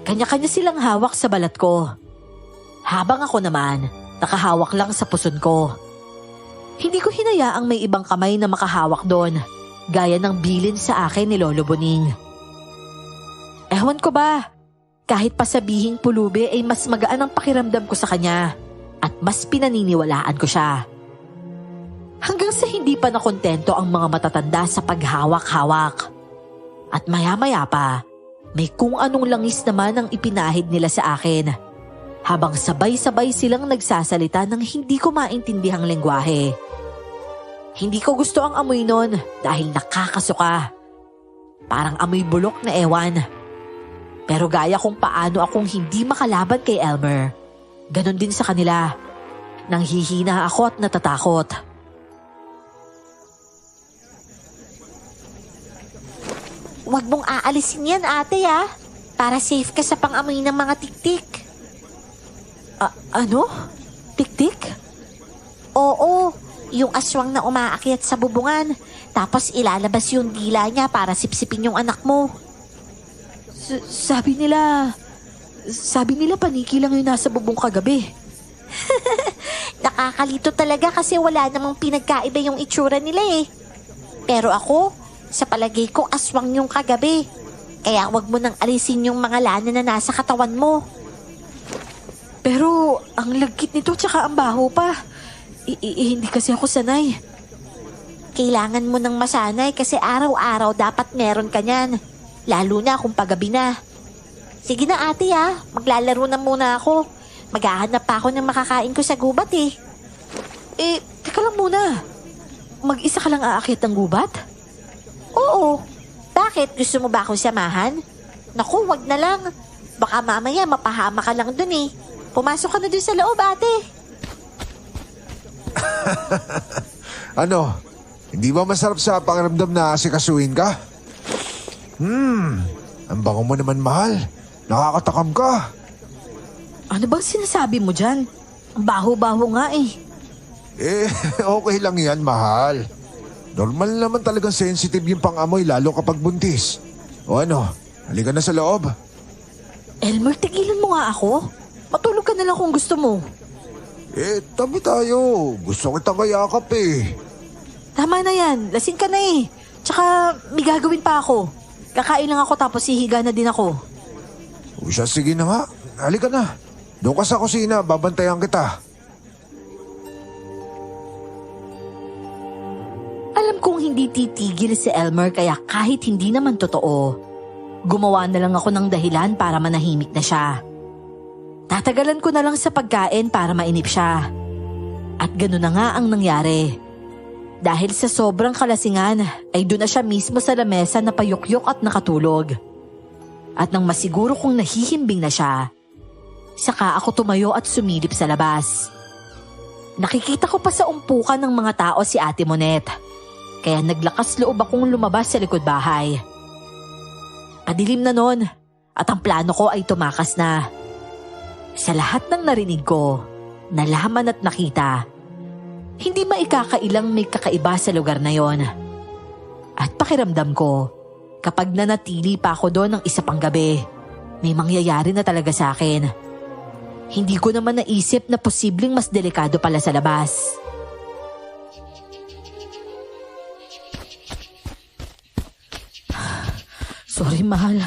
Kanya-kanya silang hawak sa balat ko. Habang ako naman, nakahawak lang sa puson ko. Hindi ko hinayaang may ibang kamay na makahawak doon. Gaya ng bilin sa akin ni Lolo Boning. Ewan ko ba, kahit pa sabihing pulubi ay mas magaan ang pakiramdam ko sa kanya at mas pinaniniwalaan ko siya. Hanggang sa hindi pa nakontento ang mga matatanda sa paghawak-hawak. At maya-maya pa, may kung anong langis naman ang ipinahid nila sa akin. Habang sabay-sabay silang nagsasalita ng hindi ko maintindihang lengguwahe. Hindi ko gusto ang amoy nun dahil nakakasuka. Parang amoy bulok na ewan. Pero gaya kung paano akong hindi makalaban kay Elmer, ganon din sa kanila. Nanghihina ako at natatakot. Huwag mong aalisin yan, ate, ah. Para safe ka sa pang-amoy ng mga tiktik. Ano? Tik-tik? Oo, yung aswang na umaakyat sa bubungan. Tapos ilalabas yung dila niya para sipsipin yung anak mo. Sabi nila paniki lang yung nasa bubong kagabi. Nakakalito talaga kasi wala namang pinagkaiba yung itsura nila eh. Pero ako, sa palagay ko aswang yung kagabi. Kaya wag mo nang alisin yung mga lana na nasa katawan mo. Pero ang lagkit nito tsaka ang baho pa. Hindi kasi ako sanay. Kailangan mo nang masanay kasi araw-araw dapat meron ka niyan. Lalo na kung paggabi na. Sige na ate maglalaro na muna ako. Maghahanap pa ako ng makakain ko sa gubat eh. Teka lang muna. Mag-isa ka lang aakyat ng gubat? Oo. Bakit? Gusto mo ba akong samahan? Naku, wag na lang. Baka mamaya mapahama ka lang dun eh. Pumasok ka na dun sa loob, ate. Ano? Hindi ba masarap sa pakiramdam na asikasuhin ka? Ang bango mo naman, mahal. Nakakatakam ka. Ano bang sinasabi mo dyan? Ang baho-baho nga eh. Okay lang yan, mahal. Normal naman talagang sensitive yung pang-amoy lalo kapag buntis. O ano, halika na sa loob. Elmer, tigilan mo nga ako. Matulog ka na lang kung gusto mo. Tabi tayo. Gusto kitang kayakap eh. Tama na yan, lasing ka na eh. Tsaka may gagawin pa ako. Kakain lang ako tapos hihiga na din ako. O siya, sige na nga. Halika na. Doon ka sa kusina, babantayan kita. Alam kong hindi titigil si Elmer kaya kahit hindi naman totoo, gumawa na lang ako ng dahilan para manahimik na siya. Tatagalan ko na lang sa pagkain para mainip siya. At gano'n na nga ang nangyari. Dahil sa sobrang kalasingan ay doon na siya mismo sa lamesa na payukyok at nakatulog. At nang masiguro kong nahihimbing na siya, saka ako tumayo at sumilip sa labas. Nakikita ko pa sa umpukan ng mga tao si Ate Monette. Kaya naglakas loob akong lumabas sa likod bahay. Adilim na nun at ang plano ko ay tumakas na. Sa lahat ng narinig ko, nalaman at nakita, hindi maikakailang may kakaiba sa lugar na yon. At pakiramdam ko, kapag nanatili pa ako doon ng isa pang gabi, may mangyayari na talaga sa akin. Hindi ko naman naisip na posibleng mas delikado pala sa labas. Sorry, mahal.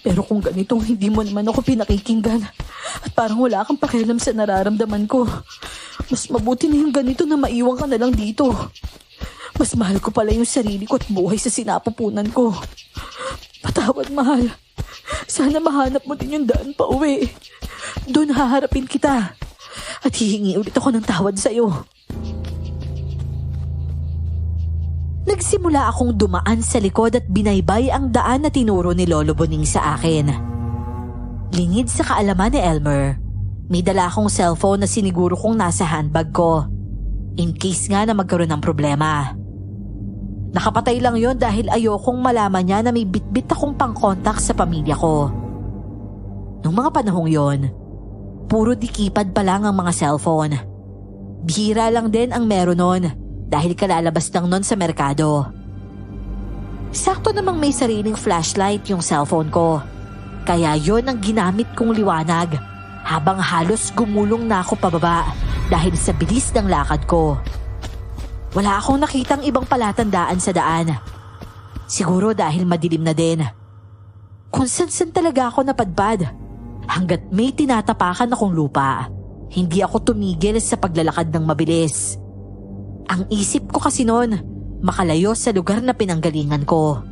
Pero kung ganitong hindi mo naman ako pinakikinggan at parang wala kang pakialam sa nararamdaman ko, mas mabuti na yung ganito na maiwan ka na lang dito. Mas mahal ko pala yung sarili ko at buhay sa sinapupunan ko. Patawad, mahal. Sana mahanap mo din yung daan pa uwi. Doon haharapin kita at hihingi ulit ako ng tawad sa'yo. Nagsimula akong dumaan sa likod at binaybay ang daan na tinuro ni Lolo Boning sa akin. Lingid sa kaalaman ni Elmer, may dala akong cellphone na siniguro kong nasa handbag ko, in case nga na magkaroon ng problema. Nakapatay lang yon dahil ayokong malaman niya na may bitbit akong pang-contact sa pamilya ko. Nung mga panahong yon, puro dikipad pa lang ang mga cellphone. Bihira lang din ang meron nun dahil kalalabas lang nun sa merkado. Sakto namang may sariling flashlight yung cellphone ko, kaya yon ang ginamit kong liwanag habang halos gumulong na ako pababa dahil sa bilis ng lakad ko. Wala akong nakitang ibang palatandaan sa daan. Siguro dahil madilim na din. Kung san-san talaga ako napadpad. Hanggat may tinatapakan akong lupa, hindi ako tumigil sa paglalakad ng mabilis. Ang isip ko kasi noon, makalayo sa lugar na pinanggalingan ko.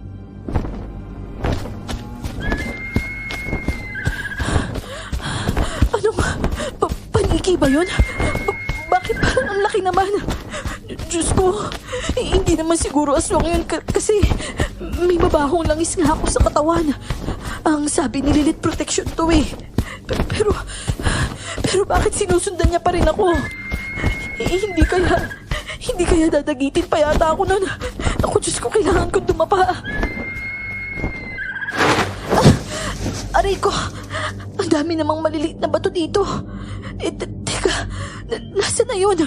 Anong paniki ba yun? Bakit parang ang laki naman? Diyos ko, hindi naman siguro aswang yun kasi may mabahong langis nga ako sa katawan. Ang sabi ni Lilith, protection to eh. Pero bakit sinusundan niya pa rin ako? Hindi kaya dadagitin pa yata ako nun. Ako, Diyos ko, kailangan kong dumapa. Aray ko, ang dami namang maliliit na bato dito. Teka, nasaan na yun?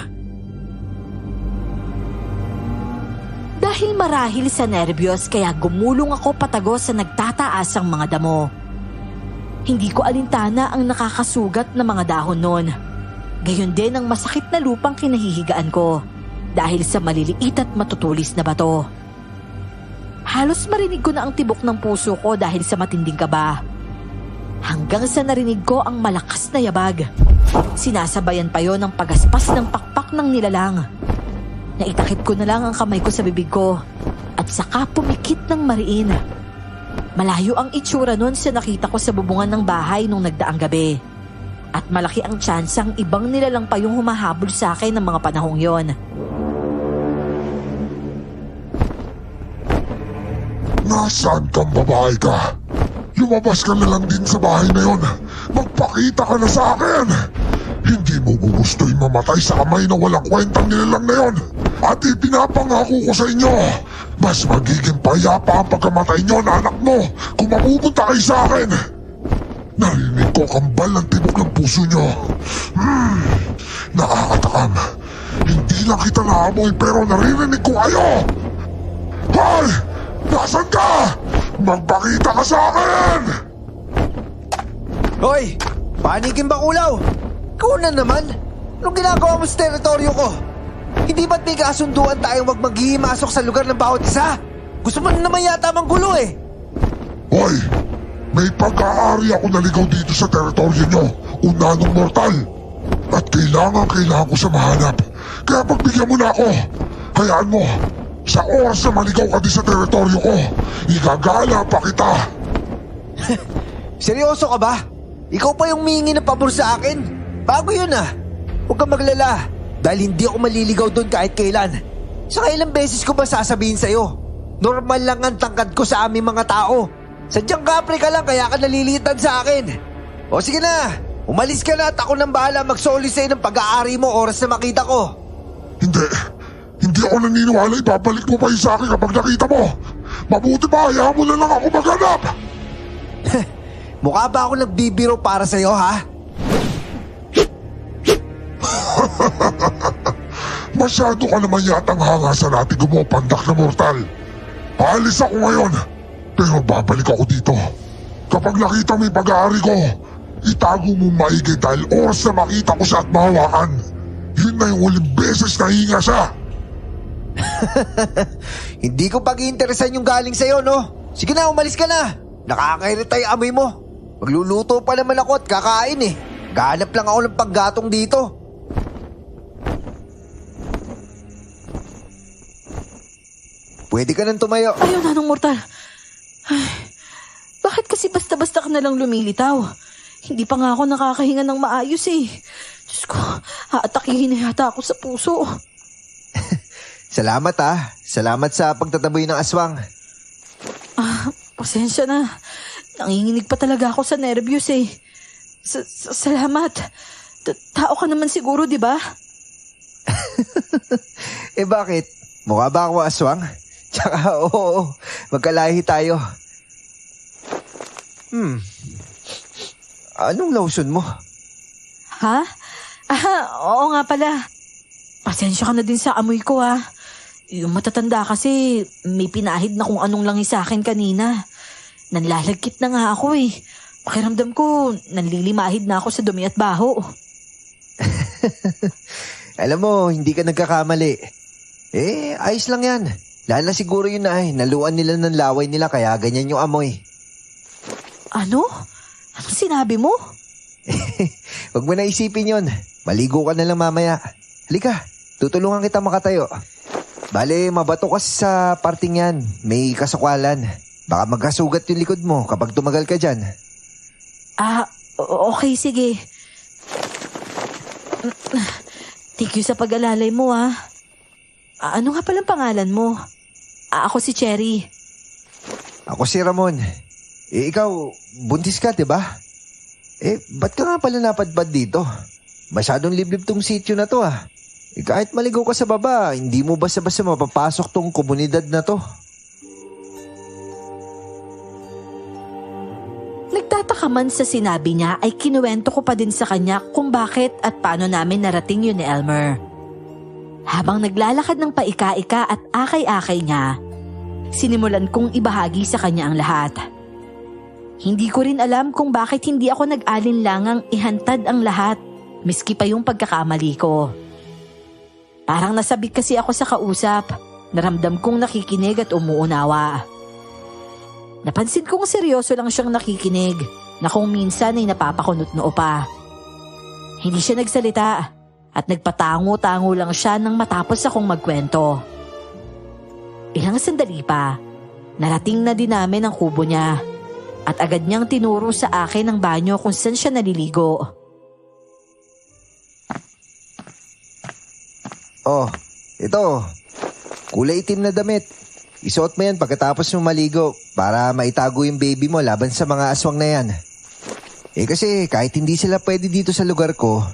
Dahil marahil sa nervyos kaya gumulong ako patago sa nagtataasang mga damo. Hindi ko alintana ang nakakasugat na mga dahon noon. Gayon din ang masakit na lupang kinahihigaan ko dahil sa maliliit at matutulis na bato. Halos marinig ko na ang tibok ng puso ko dahil sa matinding kaba. Hanggang sa narinig ko ang malakas na yabag. Sinasabayan pa yon ng pagaspas ng pakpak ng nilalang. Naitakip ko na lang ang kamay ko sa bibig ko at saka pumikit ng mariin. Malayo ang itsura nun sa nakita ko sa bubungan ng bahay nung nagdaang gabi. At malaki ang tsansang ibang nilalang pa yung humahabol sa akin ng mga panahong yon. Nasaan kang babae ka? Lumabas ka na lang din sa bahay na yon. Magpakita ka na sa akin. Hindi mo gugusto'y mamatay sa kamay na walang kwentang nilalang na yon. At ipinapangako ko sa inyo, mas magiging payapa ang pagkamatay nyo na anak mo kung mapupunta kayo sa akin. Narinig ko kambal ng tibok ng puso nyo. Nakakatakam. Hindi lang kita naamoy pero naririnig ko kayo. Hoy! Nasaan ka? Magpakita ka sa akin! Hoy! Panigin bakulaw! Ikaw na naman! Anong ginagawa mo sa teritoryo ko? Hindi ba't may kasunduan tayong wag maghihimasok sa lugar ng bawat isa? Gusto mo na naman yata manggulo eh! Hoy! May pagkaari ako naligaw dito sa teritoryo nyo, unanong mortal. At kailangan ko sa mahanap. Kaya pagbigyan mo na ako. Hayaan mo, sa oras na maligaw ka din sa teritoryo ko, igagala pa kita. Seryoso ka ba? Ikaw pa yung mihingi ng pabor sa akin? Bago yun ah. Huwag kang maglala. Dahil hindi ako maliligaw doon kahit kailan. Saka ilang beses ko ba sasabihin sa'yo? Normal lang ang tangkad ko sa aming mga tao. Sadyang kapre ka lang kaya ka nalilitan sa akin. O sige na, umalis ka na at ako nang bahala magsoli sa'yo ng pag-aari mo oras na makita ko. Hindi ako naniniwala ibabalik mo pa yun sa akin kapag nakita mo. Mabuti ba hayaan mo na lang ako maghanap. Mukha ba ako nagbibiro para sa'yo ha? Masyado ka naman yatang hanga sa natin gumapandak na mortal. Paalis ako ngayon, pero babalik ako dito. Kapag nakita mo yung pag-aari ko, itago mo maigi dahil oras na makita ko siya at mahawakan. Yun na yung huling beses na hinga siya. Hindi ko pag-iinteresan yung galing sa'yo, no? Sige na, umalis ka na. Nakakairita yung amoy mo. Magluluto pa naman ako at kakain eh. Gahanap lang ako ng paggatong dito. Pwede ka nang tumayo. Ayaw na nung mortal. Ay, bakit kasi basta-basta ka na lang lumilitaw? Hindi pa nga ako nakakahinga ng maayos eh. Diyos ko, haatakihin na yata ako sa puso. Salamat ah. Salamat sa pagtataboy ng aswang. Pasensya na. Nanginginig pa talaga ako sa nervyos eh. Salamat. Tao ka naman siguro, di ba? Eh bakit? Mukha ba ako aswang? Tsaka oo, magkalahi tayo. Anong lotion mo? Ha? Oo nga pala. Pasensya ka na din sa amoy ko ha. Yung matatanda kasi may pinahid na kung anong langi sa akin kanina. Nanlalagkit na nga ako eh. Pakiramdam ko, nanlilimahid na ako sa dumi at baho. Alam mo, hindi ka nagkakamali. Eh, ayos lang yan. Lalo na siguro yun na naluan nila ng laway nila kaya ganyan yung amoy. Ano? Anong sinabi mo? Huwag mo na isipin yun. Maligo ka na lang mamaya. Halika, tutulungan kita makatayo. Bale, mabato kasi sa parting yan. May kasukwalan. Baka magkasugat yung likod mo kapag tumagal ka dyan. Okay, sige. Thank you sa pag-alalay mo ha. Ano nga palang pangalan mo? Ako si Cherry. Ako si Ramon. Ikaw, buntis ka, diba? Ba't ka nga pala napadpad dito? Masyadong liblib tong sityo na to kahit maligaw ka sa baba, hindi mo basta-basta mapapasok tong komunidad na to. Nagtataka ka man sa sinabi niya ay kinuwento ko pa din sa kanya kung bakit at paano namin narating yun ni Elmer. Habang naglalakad ng paika-ika at akay-akay niya, sinimulan kong ibahagi sa kanya ang lahat. Hindi ko rin alam kung bakit hindi ako nag-alinlangang ihantad ang lahat, miski pa yung pagkakamali ko. Parang nasabik kasi ako sa kausap, naramdam kong nakikinig at umuunawa. Napansin kong seryoso lang siyang nakikinig, na kung minsan ay napapakunot noo pa. Hindi siya nagsalita at nagpatango-tango lang siya nang matapos akong magkwento. Ilang sandali pa, narating na din namin ang kubo niya at agad niyang tinuro sa akin ang banyo kung saan siya naliligo. Oh, ito. Kulay itim na damit. Isuot mo yan pagkatapos mo maligo para maitago yung baby mo laban sa mga aswang na yan. Kasi kahit hindi sila pwede dito sa lugar ko,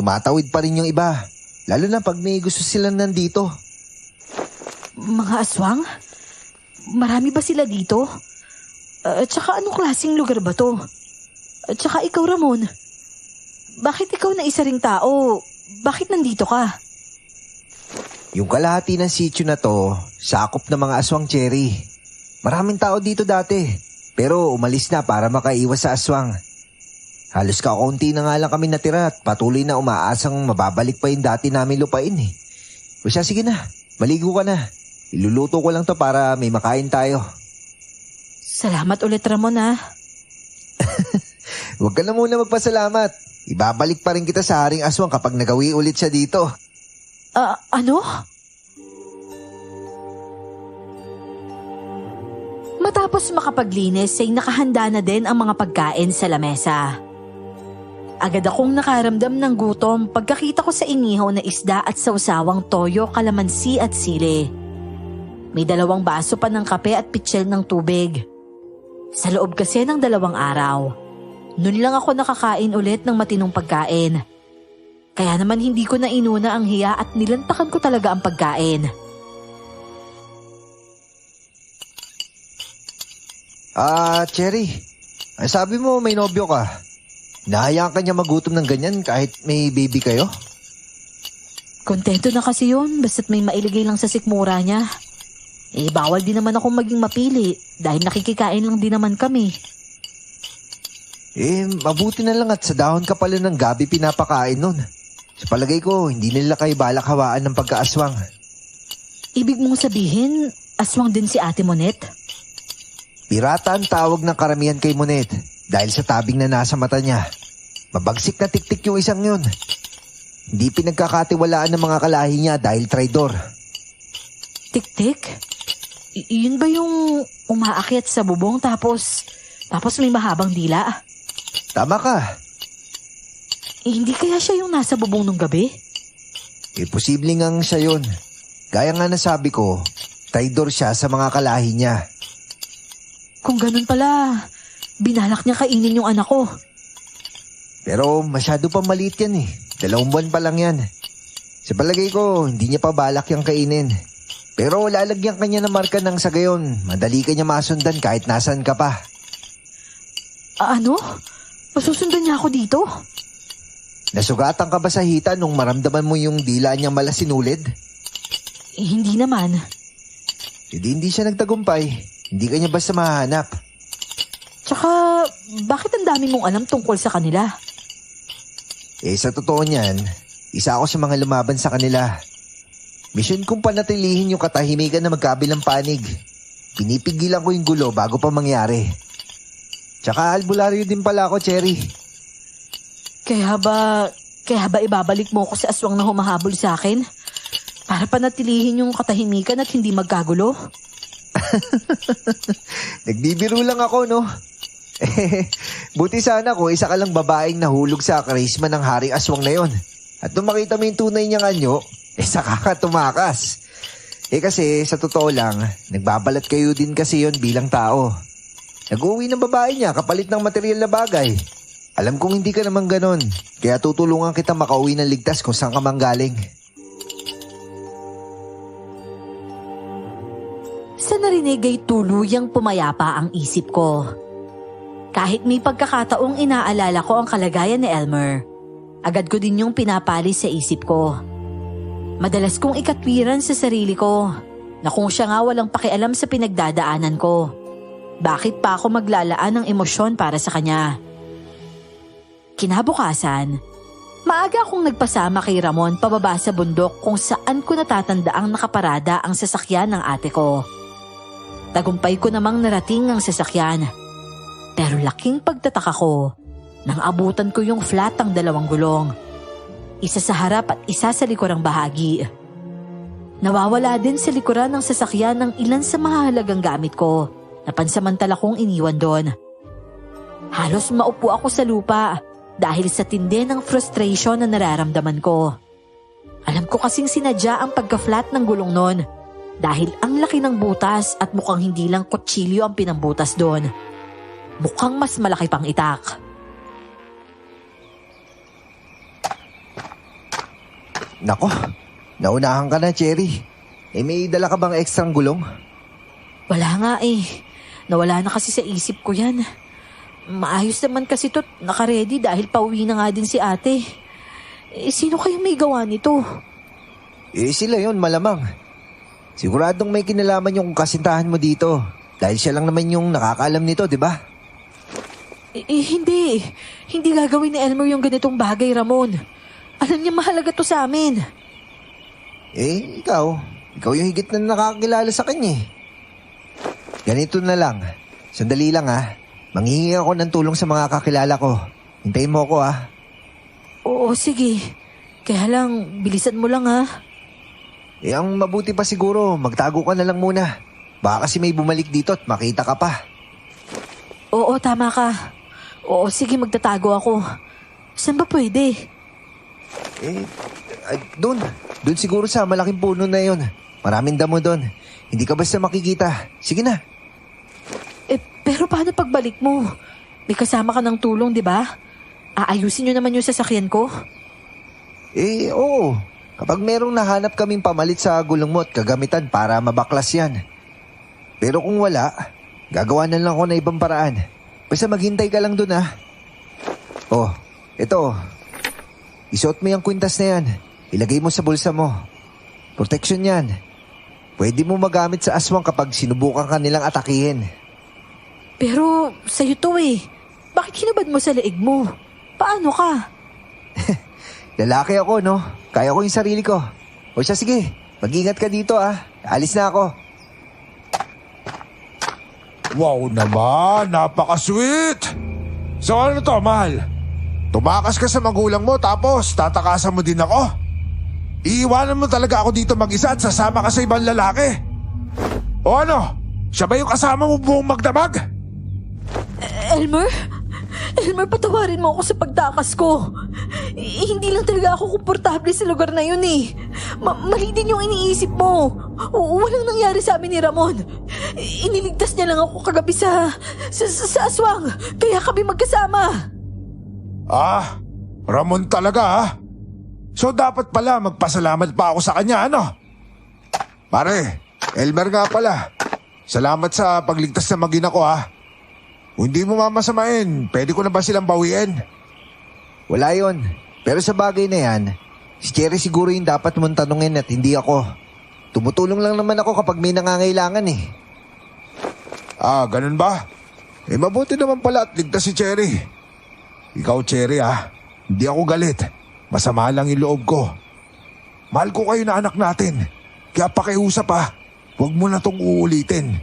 tumatawid pa rin yung iba. Lalo na pag may gusto silang nandito. Mga aswang? Marami ba sila dito? At saka anong klaseng lugar ba to? At saka ikaw, Ramon. Bakit ikaw na isa ring tao? Bakit nandito ka? Yung kalahati ng sitio na to, sakop ng mga aswang, Cherry. Maraming tao dito dati, pero umalis na para makaiwas sa aswang. Halos kakaunti na nga lang kami natira at patuloy na umaasang mababalik pa yung dati namin lupain eh. O siya, sige na, maligo ka na. Iluluto ko lang to para may makain tayo. Salamat ulit, Ramon, ha? Huwag ka na muna magpasalamat. Ibabalik pa rin kita sa Haring Aswang kapag nagawi ulit siya dito. Ano? Matapos makapaglinis ay nakahanda na din ang mga pagkain sa lamesa. Agad akong nakaramdam ng gutom pagkakita ko sa inihaw na isda at sawsawang toyo, kalamansi at sili. May 2 baso pa ng kape at pitsil ng tubig. Sa loob kasi ng 2 araw, nun lang ako nakakain ulit ng matinong pagkain. Kaya naman hindi ko na inuna ang hiya at nilantakan ko talaga ang pagkain. Cherry, ang sabi mo may nobyo ka. Nahayaan ka niya magutom ng ganyan kahit may baby kayo? Kontento na kasi yun, basta't may mailigay lang sa sikmura niya. Bawal din naman akong maging mapili dahil nakikikain lang din naman kami. Mabuti na lang at sa dahon ka pala ng gabi pinapakain nun. Sa palagay ko, hindi nila kayo balak hawaan ng pagkaaswang. Ibig mong sabihin, aswang din si Ate Monet? Pirata ang tawag ng karamihan kay Monet dahil sa tabing na nasa mata niya. Mabagsik na tiktik yung isang yun. Hindi pinagkakatiwalaan ng mga kalahi niya dahil traidor. Tik-tik? Yun ba yung umaakyat sa bubong tapos may mahabang dila? Tama ka. Hindi kaya siya yung nasa bubong nung gabi? Posibleng ngang siya yun. Gaya nga nasabi ko, traidor siya sa mga kalahi niya. Kung ganun pala, binalak niya kainin yung anak ko. Pero masyado pa maliit yan eh. 2 buwan pa lang yan. Sa palagay ko, hindi niya pa balak yung kainin. Pero lalagyan kanya ng marka ng sa gayon. Madali ka niya masundan kahit nasan ka pa. Ano? Masusundan niya ako dito? Nasugatan ka ba sa hita nung maramdaman mo yung dila niyang malasinulid? Hindi naman. Hindi siya nagtagumpay. Hindi ka niya basta mahanap. Tsaka, bakit ang dami mong alam tungkol sa kanila? Sa totoo niyan, isa ako sa mga lumaban sa kanila. Mission kong panatilihin yung katahimikan na magkabilang panig. Pinipigilan ko yung gulo bago pa mangyari. Tsaka albularyo din pala ako, Cherry. Kaya ba ibabalik mo ko sa aswang na humahabol sa akin? Para panatilihin yung katahimikan at hindi magkagulo? Nagbibiro lang ako, no? Buti sana ko isa ka lang babaeng nahulog sa karisma ng Haring Aswang na yon. At nung makita mo yung tunay niyang anyo, saka ka tumakas. Kasi sa totoo lang, nagbabalat kayo din kasi yon bilang tao. Nag-uwi ng babae niya kapalit ng material na bagay. Alam kong hindi ka naman ganon, kaya tutulungan kita makauwi ng ligtas kung saan ka manggaling. Sa narinig ay tuluyang pumayapa ang isip ko. Kahit may pagkakataong inaalala ko ang kalagayan ni Elmer, agad ko din yung pinapalis sa isip ko. Madalas kong ikatwiran sa sarili ko na kung siya nga walang pakialam sa pinagdadaanan ko, bakit pa ako maglalaan ng emosyon para sa kanya? Kinabukasan, maaga akong nagpasama kay Ramon pababa sa bundok kung saan ko natatandaang nakaparada ang sasakyan ng ate ko. Tagumpay ko namang narating ang sasakyan. Pero laking pagtataka ko nang abutan ko yung flat ang 2 gulong. Isa sa harap at isa sa likurang bahagi. Nawawala din sa likuran ng sasakyan ng ilan sa mahalagang gamit ko na pansamantala kong iniwan doon. Halos maupo ako sa lupa dahil sa tindi ng frustration na nararamdaman ko. Alam ko kasing sinadya ang pagka-flat ng gulong noon dahil ang laki ng butas at mukhang hindi lang kutsilyo ang pinambutas doon. Mukhang mas malaki pang itak. Nako, naunahan ka na, Cherry. May dala ka bang ekstrang gulong? Wala nga eh. Nawala na kasi sa isip ko yan. Maayos naman kasi to't nakaredy dahil pauwi na nga din si ate. Sino kayong may gawa nito? Sila yon malamang. Siguradong may kinalaman yung kasintahan mo dito. Dahil siya lang naman yung nakakaalam nito, di ba? Hindi. Hindi gagawin ni Elmer yung ganitong bagay, Ramon. Alam niya mahalaga to sa amin. Ikaw yung higit na nakakilala sa kanya eh. Ganito na lang. Sandali lang ha. Manghihingi ako ng tulong sa mga kakilala ko. Hintayin mo ako ha. Oo, sige. Kaya lang, bilisan mo lang ha. Ang mabuti pa siguro, magtago ka na lang muna. Baka kasi may bumalik dito at makita ka pa. Oo, tama ka. Oo, sige, magtatago ako. Saan ba pwede? Doon siguro sa malaking puno na yon. Maraming damo doon. Hindi ka basta makikita. Sige na. Pero paano pagbalik mo? May kasama ka ng tulong, di ba? Aayusin nyo naman yung sasakyan ko? Oo. Kapag merong nahanap kaming pamalit sa gulong mo at kagamitan para mabaklas yan. Pero kung wala, gagawa na lang ako na ibang paraan. Basta maghintay ka lang doon ha. Ito. Isuot mo yung kwintas na yan. Ilagay mo sa bulsa mo. Protection yan. Pwede mo magamit sa aswang kapag sinubukan ka nilang atakihin. Pero sa'yo to eh. Bakit hinubad mo sa leeg mo? Paano ka? Lalaki ako, no? Kaya ko yung sarili ko. O siya, sige. Mag-ingat ka dito, ah. Alis na ako. Wow naman, napaka-sweet! So ano to, mahal? Tumakas ka sa magulang mo tapos tatakasan mo din ako? Iiwanan mo talaga ako dito mag-isa at sasama ka sa ibang lalaki? O ano? Siya ba yung kasama mo buong magdamag? Elmer? Elmer, patawarin mo ako sa pagtakas ko. Hindi lang talaga ako komportable sa lugar na yun eh. Mali din yung iniisip mo. Walang nangyari sa amin ni Ramon. Iniligtas niya lang ako kagabi sa aswang. Kaya kami magkasama. Ramon talaga ah. So dapat pala magpasalamat pa ako sa kanya, ano? Pare, Elmer nga pala. Salamat sa pagligtas na mag-ina ko ah. Kung hindi mo mamasamain, pwede ko na ba silang bawiin? Wala yon. Pero sa bagay na yan, si Cherry siguro yung dapat mong tanungin at hindi ako. Tumutulong lang naman ako kapag may nangangailangan eh. Ganun ba? Mabuti naman pala at ligtas si Cherry. Ikaw, Cherry hindi ako galit. Masama lang yung loob ko. Mahal ko kayo na anak natin. Kaya pakiusap huwag mo na tong uulitin.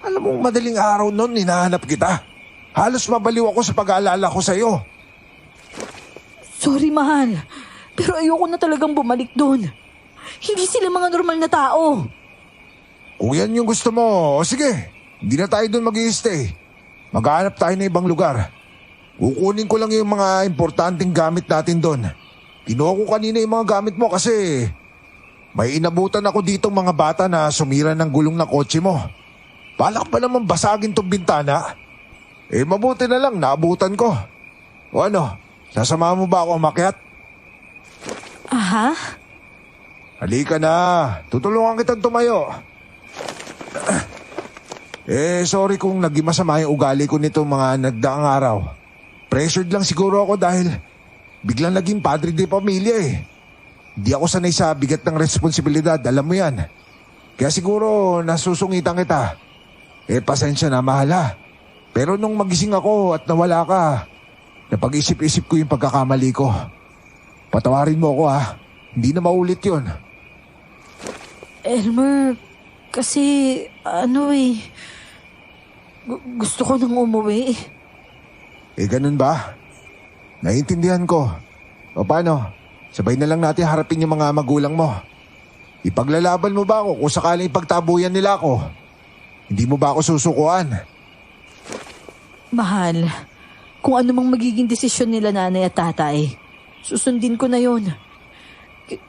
Alam mo, madaling araw noon hinahanap kita. Halos mabaliw ako sa pag-aalala ko sa'yo. Sorry, mahal. Pero ayoko na talagang bumalik doon. Hindi sila mga normal na tao. Kung yan yung gusto mo, sige. Hindi na tayo doon mag-i-stay. Maghanap tayo ng ibang lugar. Kukunin ko lang yung mga importanteng gamit natin doon. Kinuha ko kanina yung mga gamit mo kasi may inabutan ako ditong mga bata na sumira ng gulong ng kotse mo. Balak pa naman basagin tong bintana. Mabuti na lang naabutan ko. O ano, sasama mo ba ako umakyat? Aha? Halika na, tutulungan kitang tumayo. Sorry kung naging masama yung ugali ko nito mga nagdaang araw. Pressured lang siguro ako dahil biglang naging padre de pamilya eh. Hindi ako sanay sa bigat ng responsibilidad, alam mo yan. Kaya siguro nasusungitan kita. Pasensya na, mahal ha. Pero nung magising ako at nawala ka, napag-isip-isip ko yung pagkakamali ko. Patawarin mo ako ha. Hindi na maulit yun. Elmer, kasi gusto ko nang umuwi. Ganun ba? Naiintindihan ko. O paano? Sabay na lang natin harapin yung mga magulang mo. Ipaglalaban mo ba ako kung sakaling ipagtabuyan nila ako? Hindi mo ba ako susukuan? Mahal, kung ano mang magiging desisyon nila nanay at tatay, susundin ko na yon.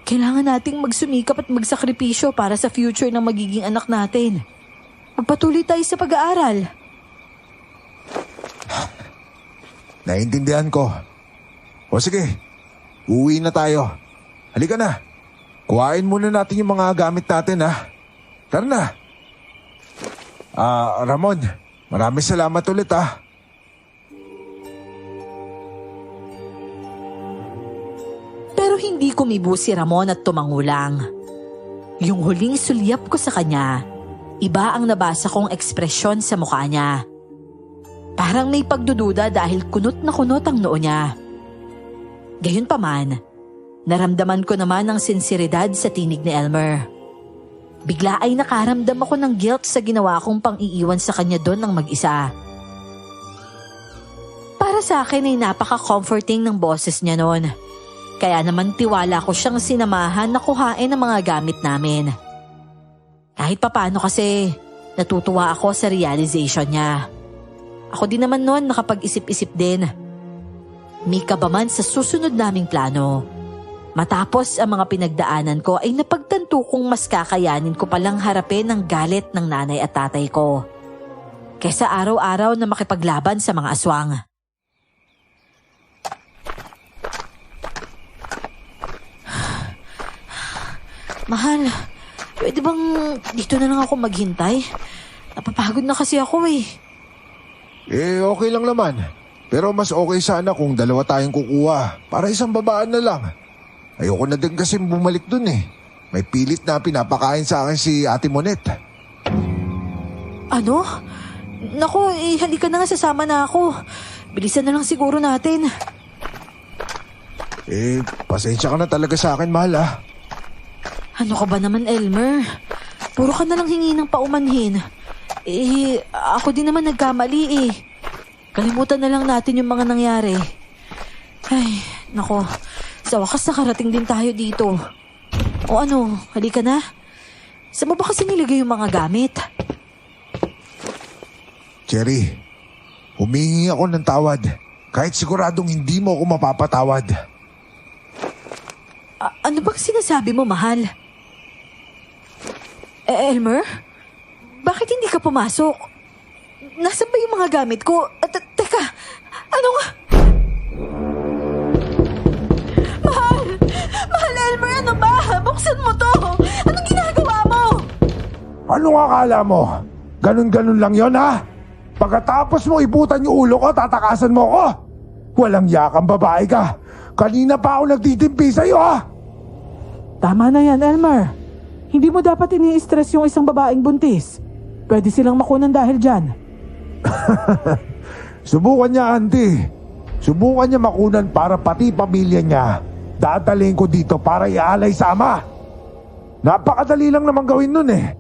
Kailangan nating magsumikap at magsakripisyo para sa future ng magiging anak natin. Magpatuloy tayo sa pag-aaral. Naiintindihan ko. O sige, uwi na tayo. Halika na. Kuhain muna natin yung mga gamit natin ha. Tara na. Ramon, maraming salamat ulit ha. Pero hindi kumibo si Ramon at tumangulang. Yung huling sulyap ko sa kanya, iba ang nabasa kong ekspresyon sa mukha niya. Parang may pagdududa dahil kunot na kunot ang noo niya. Gayunpaman, naramdaman ko naman ang sinseridad sa tinig ni Elmer. Bigla ay nakaramdam ako ng guilt sa ginawa kong pang-iiwan sa kanya doon ng mag-isa. Para sa akin ay napaka-comforting ng boses niya noon. Kaya naman tiwala ko siyang sinamahan na kuhain ang mga gamit namin. Kahit papano kasi, natutuwa ako sa realization niya. Ako din naman noon nakapag-isip-isip din. May kabaman sa susunod naming plano. Matapos ang mga pinagdaanan ko ay napagtanto kong mas kakayanin ko palang harapin ang galit ng nanay at tatay ko kaysa araw-araw na makipaglaban sa mga aswang. Mahal, pwede bang dito na lang ako maghintay? Napapagod na kasi ako eh. Okay lang naman. Pero mas okay sana kung dalawa tayong kukuha para isang babaan na lang. Ayoko na din kasi bumalik dun eh. May pilit na pinapakain sa akin si Ate Monet. Ano? Naku, halika na nga, sasama na ako. Bilisan na lang siguro natin. Pasensya ka na talaga sa akin, mahal ah. Ano ka ba naman, Elmer? Puro ka na lang hingi ng paumanhin. Ako din naman nagkamali eh. Kalimutan na lang natin yung mga nangyari. Ay, nako. Sa wakas nakarating din tayo dito. O ano, halika na. Saan mo ba kasi nilagay yung mga gamit? Cherry, humingi ako ng tawad. Kahit siguradong hindi mo ako mapapatawad. Ano bang sinasabi mo, mahal? Elmer? Bakit hindi ka pumasok? Nasaan ba yung mga gamit ko? Teka, ano nga? Mahal Elmer, ano ba? Buksan mo to! Anong ginagawa mo? Anong akala mo? Ganun-ganun lang yon ha? Pagkatapos mo ibutan yung ulo ko, tatakasan mo ko? Walang yakang babae ka. Kanina pa ako nagtitimpi sa'yo ha? Tama na yan, Elmer. Hindi mo dapat ini-stress yung isang babaeng buntis. Pwede silang makunan dahil dyan. Subukan niya, auntie. Subukan niya makunan para pati pamilya niya. Dadalhin ko dito para ialay sa ama. Napakadali lang naman gawin nun eh.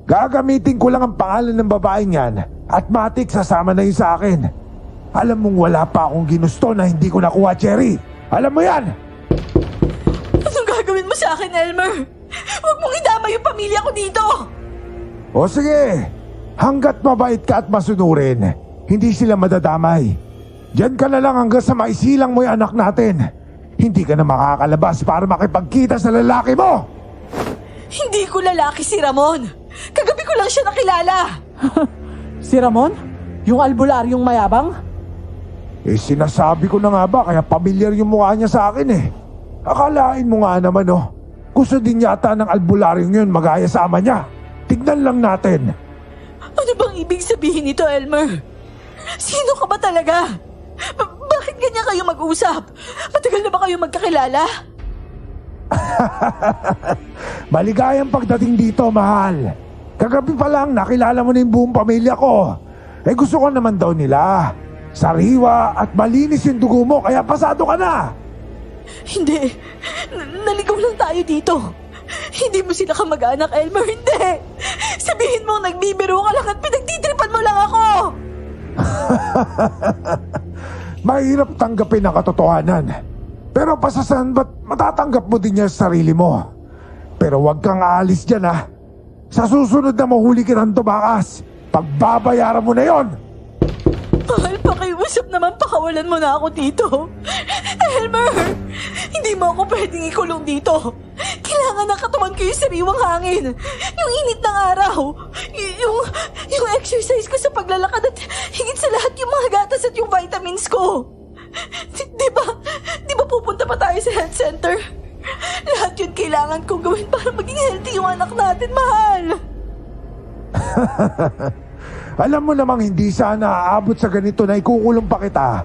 Gagamitin ko lang ang pangalan ng babaeng yan at matik sasama na yun sa akin. Alam mong wala pa akong ginusto na hindi ko nakuha, Cherry. Alam mo yan? Anong gagawin mo sa akin, Elmer? Huwag mong idama yung pamilya ko dito! O sige, hanggat mabait ka at masunurin, hindi sila madadamay. Diyan ka na lang hanggang sa maisilang mo yung anak natin. Hindi ka na makakalabas para makipagkita sa lalaki mo! Hindi ko lalaki si Ramon. Kagabi ko lang siya nakilala. Si Ramon? Yung albularyong mayabang? Sinasabi ko na nga ba kaya pamilyar yung mukha niya sa akin eh. Akalain mo nga naman oh. Gusto din yata ng albularyong yun magaya sa ama niya. Tignan lang natin. Ano bang ibig sabihin nito, Elmer? Sino ka ba talaga? Bakit ganyan kayo mag-usap? Matagal na ba kayo magkakilala? Maligayang pagdating dito, mahal. Kagabi pa lang nakilala mo na yung buong pamilya ko. Eh gusto ko naman daw nila. Sariwa at malinis yung dugo mo kaya pasado ka na. Hindi. Naligaw lang tayo dito. Hindi mo sila kamag-anak, Elmer. Hindi. Sabihin mo nagbibiro ka lang at pinagtitripan mo lang ako. Mahirap tanggapin ang katotohanan. Pero pasasan ba't matatanggap mo din niya sa sarili mo? Pero wag kang aalis dyan ha. Sa susunod na mahuli ka ng tumakas, pagbabayaran mo na yon. Mahal, pakiusap naman, pakawalan mo na ako dito. Elmer, hindi mo ako pwedeng ikulong dito. Kailangan ng katawan ko yung sariwang hangin. Yung init ng araw. Yung exercise ko sa paglalakad at higit sa lahat yung mga gatas at yung vitamins ko. Di ba pupunta pa tayo sa health center? Lahat yun kailangan kong gawin para maging healthy yung anak natin, mahal. Alam mo namang hindi sana aabot sa ganito na ikukulong pa kita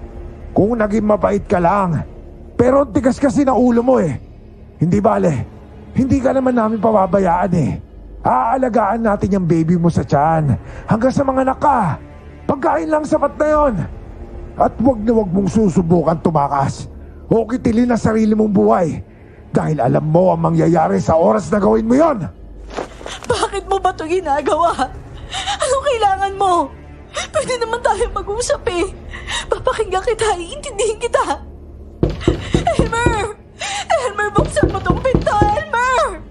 kung naging mabait ka lang. Pero ang tigas kasi na ulo mo eh. Hindi bale, hindi ka naman namin pababayaan eh. Aalagaan natin yung baby mo sa tiyan hanggang sa mga anak ka. Pagkain lang sapat na yon. At wag na wag mong susubukan tumakas o kitilin ang sarili mong buhay dahil alam mo ang mangyayari sa oras na gawin mo yon. Bakit mo ba ito ginagawa? Anong kailangan mo? Pwede naman tayo mag-usap eh. Papakinggan kita, iintindihin kita. Elmer! Elmer, buksan mo tong pinto, Elmer!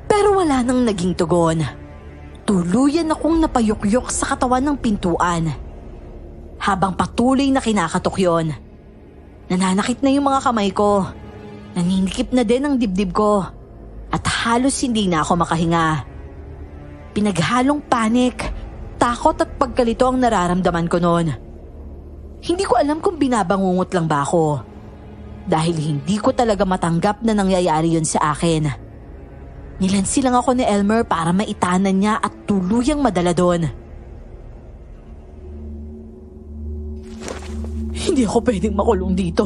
Pero wala nang naging tugon. Tuluyan akong napayukyok sa katawan ng pintuan. Habang patuloy na kinakatok yon, nananakit na yung mga kamay ko. Naninikip na din ang dibdib ko. At halos hindi na ako makahinga. Pinaghalong panik, takot at pagkalito ang nararamdaman ko noon. Hindi ko alam kung binabangungot lang ba ako. Dahil hindi ko talaga matanggap na nangyayari yun sa akin. Nilansi lang ako ni Elmer para maitanan niya at tuluyang madala doon. Hindi ako pwedeng makulong dito.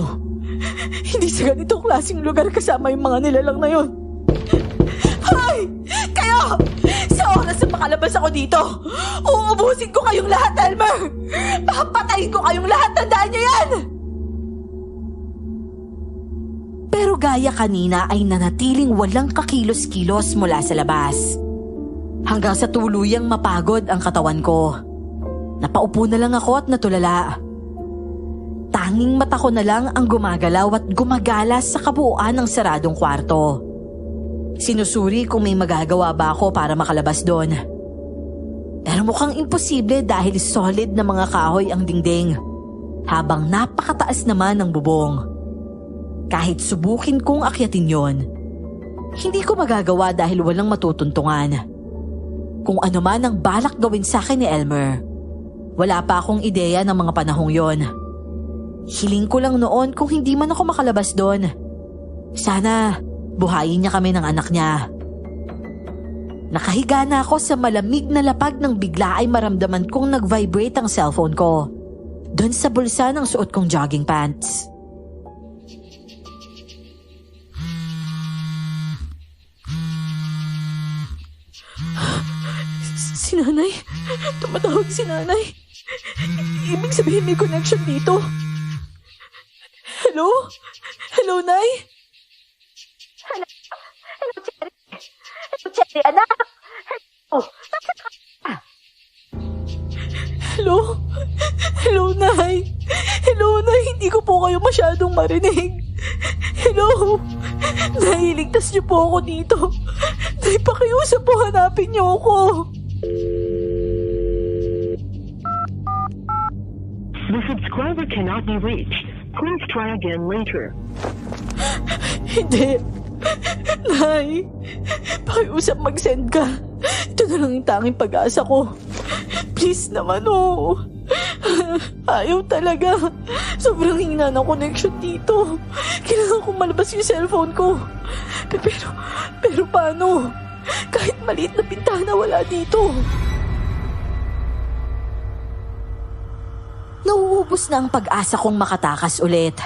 Hindi sa ganitong klaseng lugar kasama yung mga nilalang na yun. Hoy! Kayo! Sa oras na makalabas ako dito, uubusin ko kayong lahat, Elmer! Papatayin ko kayong lahat, tandaan niyo yan! Pero gaya kanina ay nanatiling walang kakilos-kilos mula sa labas. Hanggang sa tuluyang mapagod ang katawan ko. Napaupo na lang ako at natulala. Tanging mata ko na lang ang gumagalaw at gumagala sa kabuuan ng saradong kwarto. Sinusuri kung may magagawa ba ako para makalabas doon. Pero mukhang imposible dahil solid na mga kahoy ang dingding, habang napakataas naman ng bubong. Kahit subukin kong akyatin yon, hindi ko magagawa dahil walang matutuntungan. Kung ano man ang balak gawin sa akin ni Elmer, wala pa akong ideya ng mga panahong yon. Hiling ko lang noon kung hindi man ako makalabas doon, sana buhayin niya kami ng anak niya. Nakahiga na ako sa malamig na lapag nang bigla ay maramdaman kong nag-vibrate ang cellphone ko. Doon sa bulsa ng suot kong jogging pants. Si nanay. Tumatawag si nanay. Ibig sabihin may connection dito. Hello? Hello, Nay? Hello, Cherry. Hello, Cherry, anak. Hello? Hello, Nay? Hello, Nay. Hindi ko po kayo masyadong marinig. Hello? Nay, iligtas niyo po ako dito. Nay, pakiusap po, hanapin niyo ako. The subscriber cannot be reached. Please try again later. Hindi. Nay, pakiusap mag-send ka. Ito na lang yung tanging pag-asa ko. Please naman, oh. Ayaw talaga. Sobrang hina ng connection dito. Kailangan kong malabas yung cellphone ko. Pero paano? Kahit maliit na bintana wala dito. Nauubos na ang pag-asa kong makatakas ulit.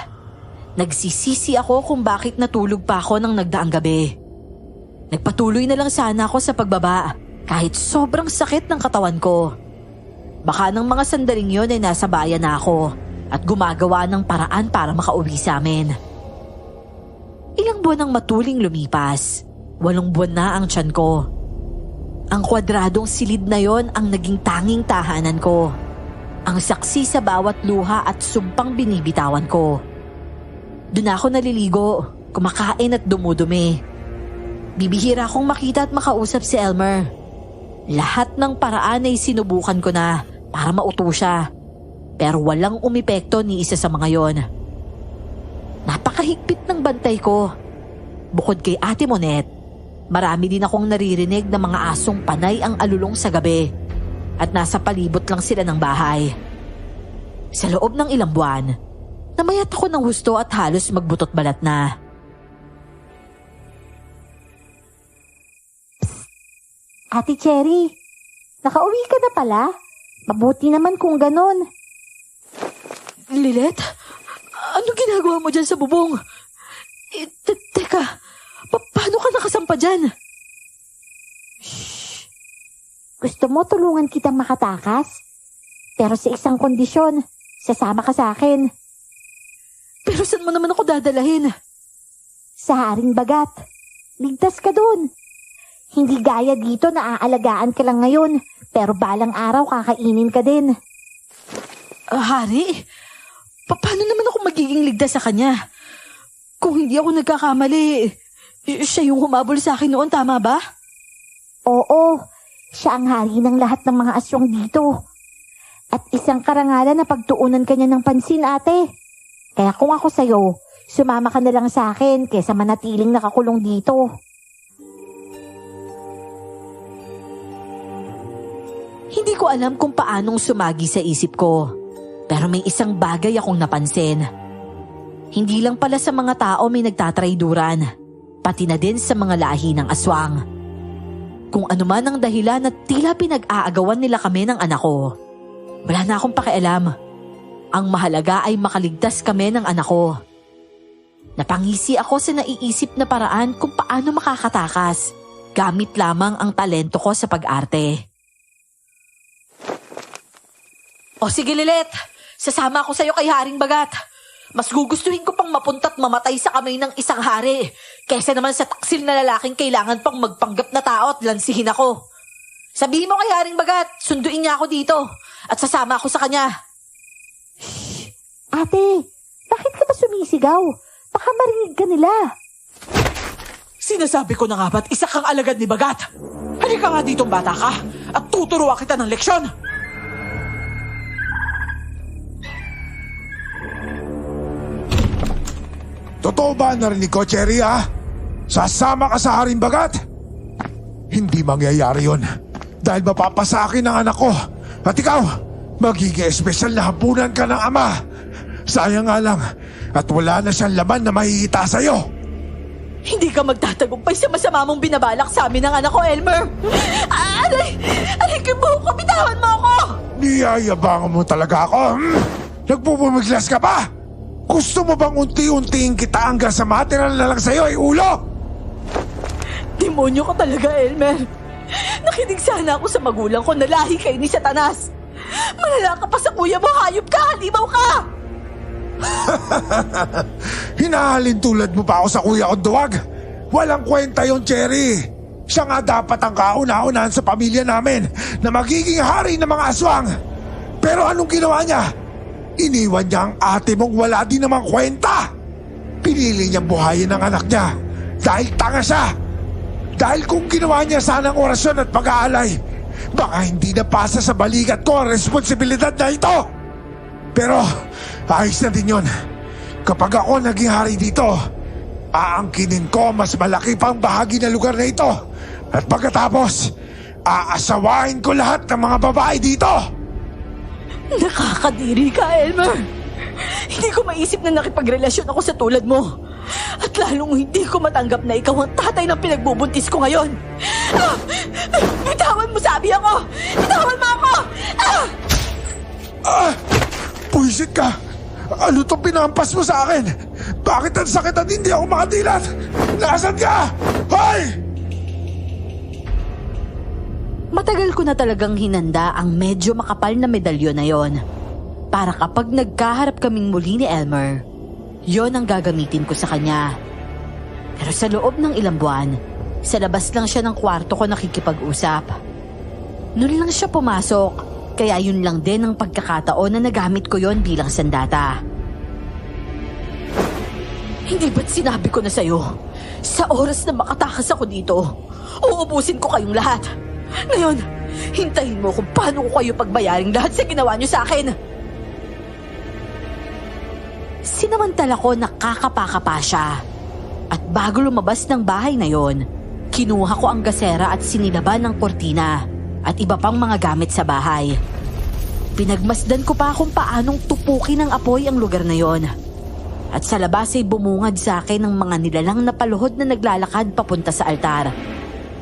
Nagsisisi ako kung bakit natulog pa ako ng nagdaang gabi. Nagpatuloy na lang sana ako sa pagbaba kahit sobrang sakit ng katawan ko. Baka ng mga sandaling yon ay nasa bayan na ako at gumagawa ng paraan para makauwi sa amin. Ilang buwan ang matuling lumipas. 8 buwan na ang tiyan ko. Ang kwadradong silid na yon ang naging tanging tahanan ko. Ang saksi sa bawat luha at sumpang binibitawan ko. Doon ako naliligo, kumakain at dumudumi. Bibihira akong makita at makausap si Elmer. Lahat ng paraan ay sinubukan ko na para mauto siya. Pero walang umepekto ni isa sa mga yon. Napakahigpit ng bantay ko. Bukod kay Ate Monette, marami din akong naririnig na mga asong panay ang alulong sa gabi at nasa palibot lang sila ng bahay. Sa loob ng ilang buwan, namayat ako ng husto at halos magbutot balat na. Ate Cherry, nakauwi ka na pala? Mabuti naman kung ganon. Lilet, ano ginagawa mo dyan sa bubong? Teka, paano ka nakasampa dyan? Gusto mo tulungan kitang makatakas? Pero sa isang kondisyon, sasama ka sa akin. Pero saan mo naman ako dadalahin? Sa Haring Bagat. Ligtas ka dun. Hindi gaya dito na aalagaan ka lang ngayon, pero balang araw kakainin ka din. Hari? Paano naman ako magiging ligtas sa kanya? Kung hindi ako nagkakamali, siya yung humabol sa akin noon, tama ba? Oo, siya ang hari ng lahat ng mga aswang dito. At isang karangalan na pagtuunan ka niya ng pansin, ate. Kaya kung ako sa'yo, sumama ka na lang sa akin kesa manatiling nakakulong dito. Hindi ko alam kung paanong sumagi sa isip ko. Pero may isang bagay akong napansin. Hindi lang pala sa mga tao may nagtatrayduran, pati na din sa mga lahi ng aswang. Kung ano man ang dahilan at tila pinag-aagawan nila kami ng anak ko, wala na akong pakialam. Ang mahalaga ay makaligtas kami ng anak ko. Napangisi ako sa naiisip na paraan kung paano makakatakas, gamit lamang ang talento ko sa pag-arte. O sige Lilet, sasama ako sa'yo kay Haring Bagat. Mas gugustuhin ko pang mapunta't mamatay sa kamay ng isang hari kaysa naman sa taksil na lalaking kailangan pang magpanggap na tao at lansihin ako. Sabihin mo kay Haring Bagat, sunduin niya ako dito at sasama ako sa kanya. Ate, bakit ka ba sumisigaw? Baka marinig ka nila. Sinasabi ko na nga ba't isa kang alagad ni Bagat? Halika nga ditong bata ka at tuturuan kita ng leksyon. Totoo ba narinig ko, Cherry, ha? Sasama ka sa Haring Bagat? Hindi mangyayari yon dahil mapapasakin ang anak ko. At ikaw, magiging espesyal na hapunan ka ng ama. Sayang nga lang at wala na siyang laman na mahihita sa'yo. Hindi ka magtatagumpay sa masama mong binabalak sa amin ng anak ko, Elmer. Aray ko buhok ko, bitawan mo ako! Niyayabangan mo talaga ako, Nagpupumiglas ka pa? Gusto mo bang unti-untiin kita hanggang sa material na lang sa'yo ay ulo? Demonyo ka talaga, Elmer. Nakinig sana ako sa magulang ko na lahi kayo ni Satanas. Malala ka pa sa kuya mo, hayop ka, halimaw ka! Hinahalin tulad mo pa ako sa kuya kong duwag. Walang kwenta yon, Cherry. Siya nga dapat ang kauna-unahan sa pamilya namin na magiging hari ng mga aswang. Pero anong ginawa niya? Iniwan niya ang ate mong wala din namang kwenta. Pinili niyang buhayin ang anak niya dahil tanga siya. Dahil kung ginawa niya sana ang orasyon at pag-aalay, baka hindi napasa sa balikat ko ang responsibilidad na ito. Pero ayos na din yun. Kapag ako naging hari dito, aangkinin ko mas malaki pang bahagi ng lugar na ito. At pagkatapos, aasawain ko lahat ng mga babae dito. Nakakadiri ka, Elmer. Hindi ko maisip na nakipagrelasyon ako sa tulad mo. At lalong hindi ko matanggap na ikaw ang tatay ng pinagbubuntis ko ngayon. Bitawan mo, sabi ako! Bitawan mo ako! Puisit ka! Ano to pinampas mo sa akin? Bakit ang sakit at hindi ako makadilat? Nasaan ka? Hoy! Matagal ko na talagang hinanda ang medyo makapal na medalyon na yon. Para kapag nagkaharap kaming muli ni Elmer, yon ang gagamitin ko sa kanya. Pero sa loob ng ilang buwan, sa labas lang siya ng kwarto ko nakikipag-usap. Noon lang siya pumasok, kaya yun lang din ang pagkakataon na nagamit ko yon bilang sandata. Hindi ba't sinabi ko na sa'yo? Sa oras na makatakas ako dito, uubusin ko kayong lahat. Ngayon, hintayin mo kung paano ko kayo pagbayaring lahat sa ginawa niyo sa akin. Sinamantala ko nakakapakapa siya. At bago lumabas ng bahay na yon, kinuha ko ang gasera at sinilaban ng kortina at iba pang mga gamit sa bahay. Pinagmasdan ko pa kung paanong tupukin ng apoy ang lugar na yon. At sa labas ay bumungad sa akin ng mga nilalang na paluhod na naglalakad papunta sa altar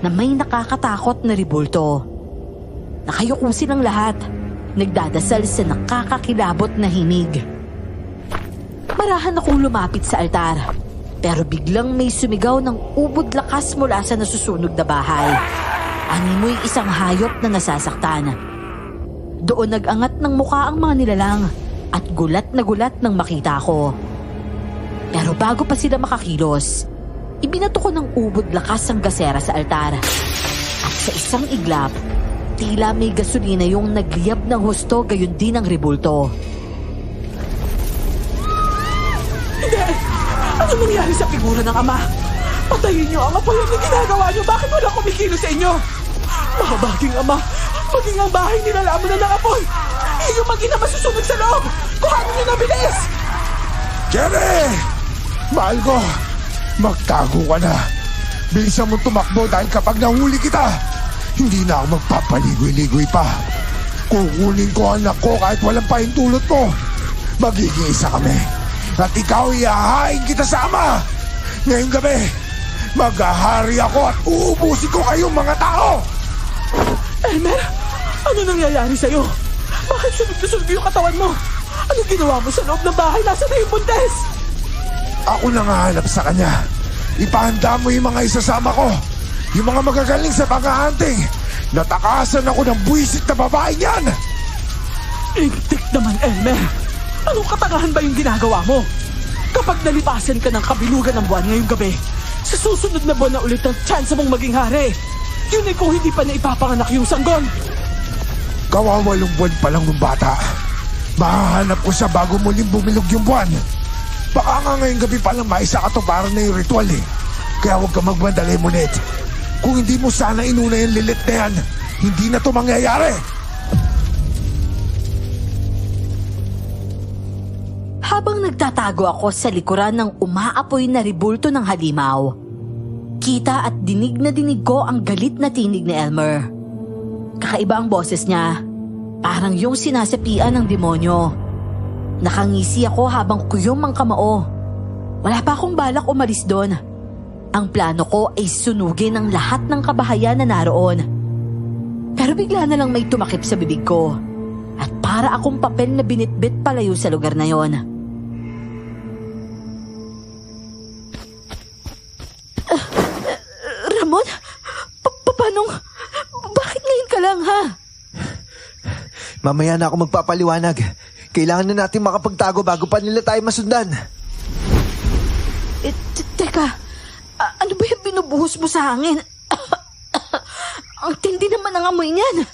na may nakakatakot na ribulto. Nakayukusin ang lahat, nagdadasal sa nakakakilabot na himig. Marahan akong lumapit sa altar, pero biglang may sumigaw ng ubod lakas mula sa nasusunog na bahay. Animoy isang hayop na nasasaktan. Doon nag-angat ng mukha ang mga nilalang at gulat nang makita ko. Pero bago pa sila makakilos, ibinato ko ng ubod lakas ang gasera sa altar. At sa isang iglap, tila may gasolina yung nagliyab ng husto, gayon din ang ribulto. Hindi! Ano nangyari sa figura ng ama? Patayin niyo ang apoy na ginagawa niyo. Bakit wala kumikilos sa inyo? Mga baging ama, maging ang bahay nilalaman na ng apoy. Iyong mag-ina masusunod sa loob. Kuhanin niyo na bilis! Jerry! Mahal ko, magtago ka na. Bilisan mo tumakbo dahil kapag nahuli kita, hindi na ako magpapaligoy-ligoy pa. Kukunin ko ang anak ko kahit walang pahintulot mo. Magiging isa kami. At ikaw ihahain kita sa ama. Ngayong gabi, maghahari ako at uubusin ko kayong mga tao. Elmer, ano nangyayari sa'yo? Bakit sunod-sunod yung katawan mo? Ano ginawa mo sa loob ng bahay? Nasaan na yung buntes? Ako nang hahanap sa kanya. Ipahanda mo yung mga isasama ko. Yung mga magagaling sa pag-ahunting. Natakasan ako ng buwisit na babae niyan. Intik naman, Elmer. Anong katangahan ba yung ginagawa mo? Kapag nalipasan ka ng kabilugan ng buwan ngayong gabi, sa susunod na buwan na ulit ang chance mong maging hari. Yun ay kung hindi pa na ipapanganak yung sanggol. Kawawalong buwan pa lang ng bata. Mahahanap ko siya bago muling bumilog yung buwan. Baka nga ngayong gabi pa lang maisakatuparan na yung ritual eh. Kaya huwag ka magmadali, Monet. Kung hindi mo sana inuna yung lilit na yan, hindi na to mangyayari. Habang nagtatago ako sa likuran ng umaapoy na ribulto ng halimaw, kita at dinig na dinig ko ang galit na tinig ni Elmer. Kakaiba ang boses niya, parang yung sinasapian ng demonyo. Nakangisi ako habang kuyom ang kamao. Wala pa akong balak umalis doon. Ang plano ko ay sunugin ang lahat ng kabahayan na naroon. Pero bigla na lang may tumakip sa bibig ko. At para akong papel na binitbit palayo sa lugar na yon. Ramon? Paano? Bakit ngayon ka lang, ha? Mamaya na ako magpapaliwanag. Kailangan na natin makapagtago bago pa nila tayo masundan. Teka, ano ba yung binubuhos mo sa hangin? Ang tindi naman ang amoy niyan.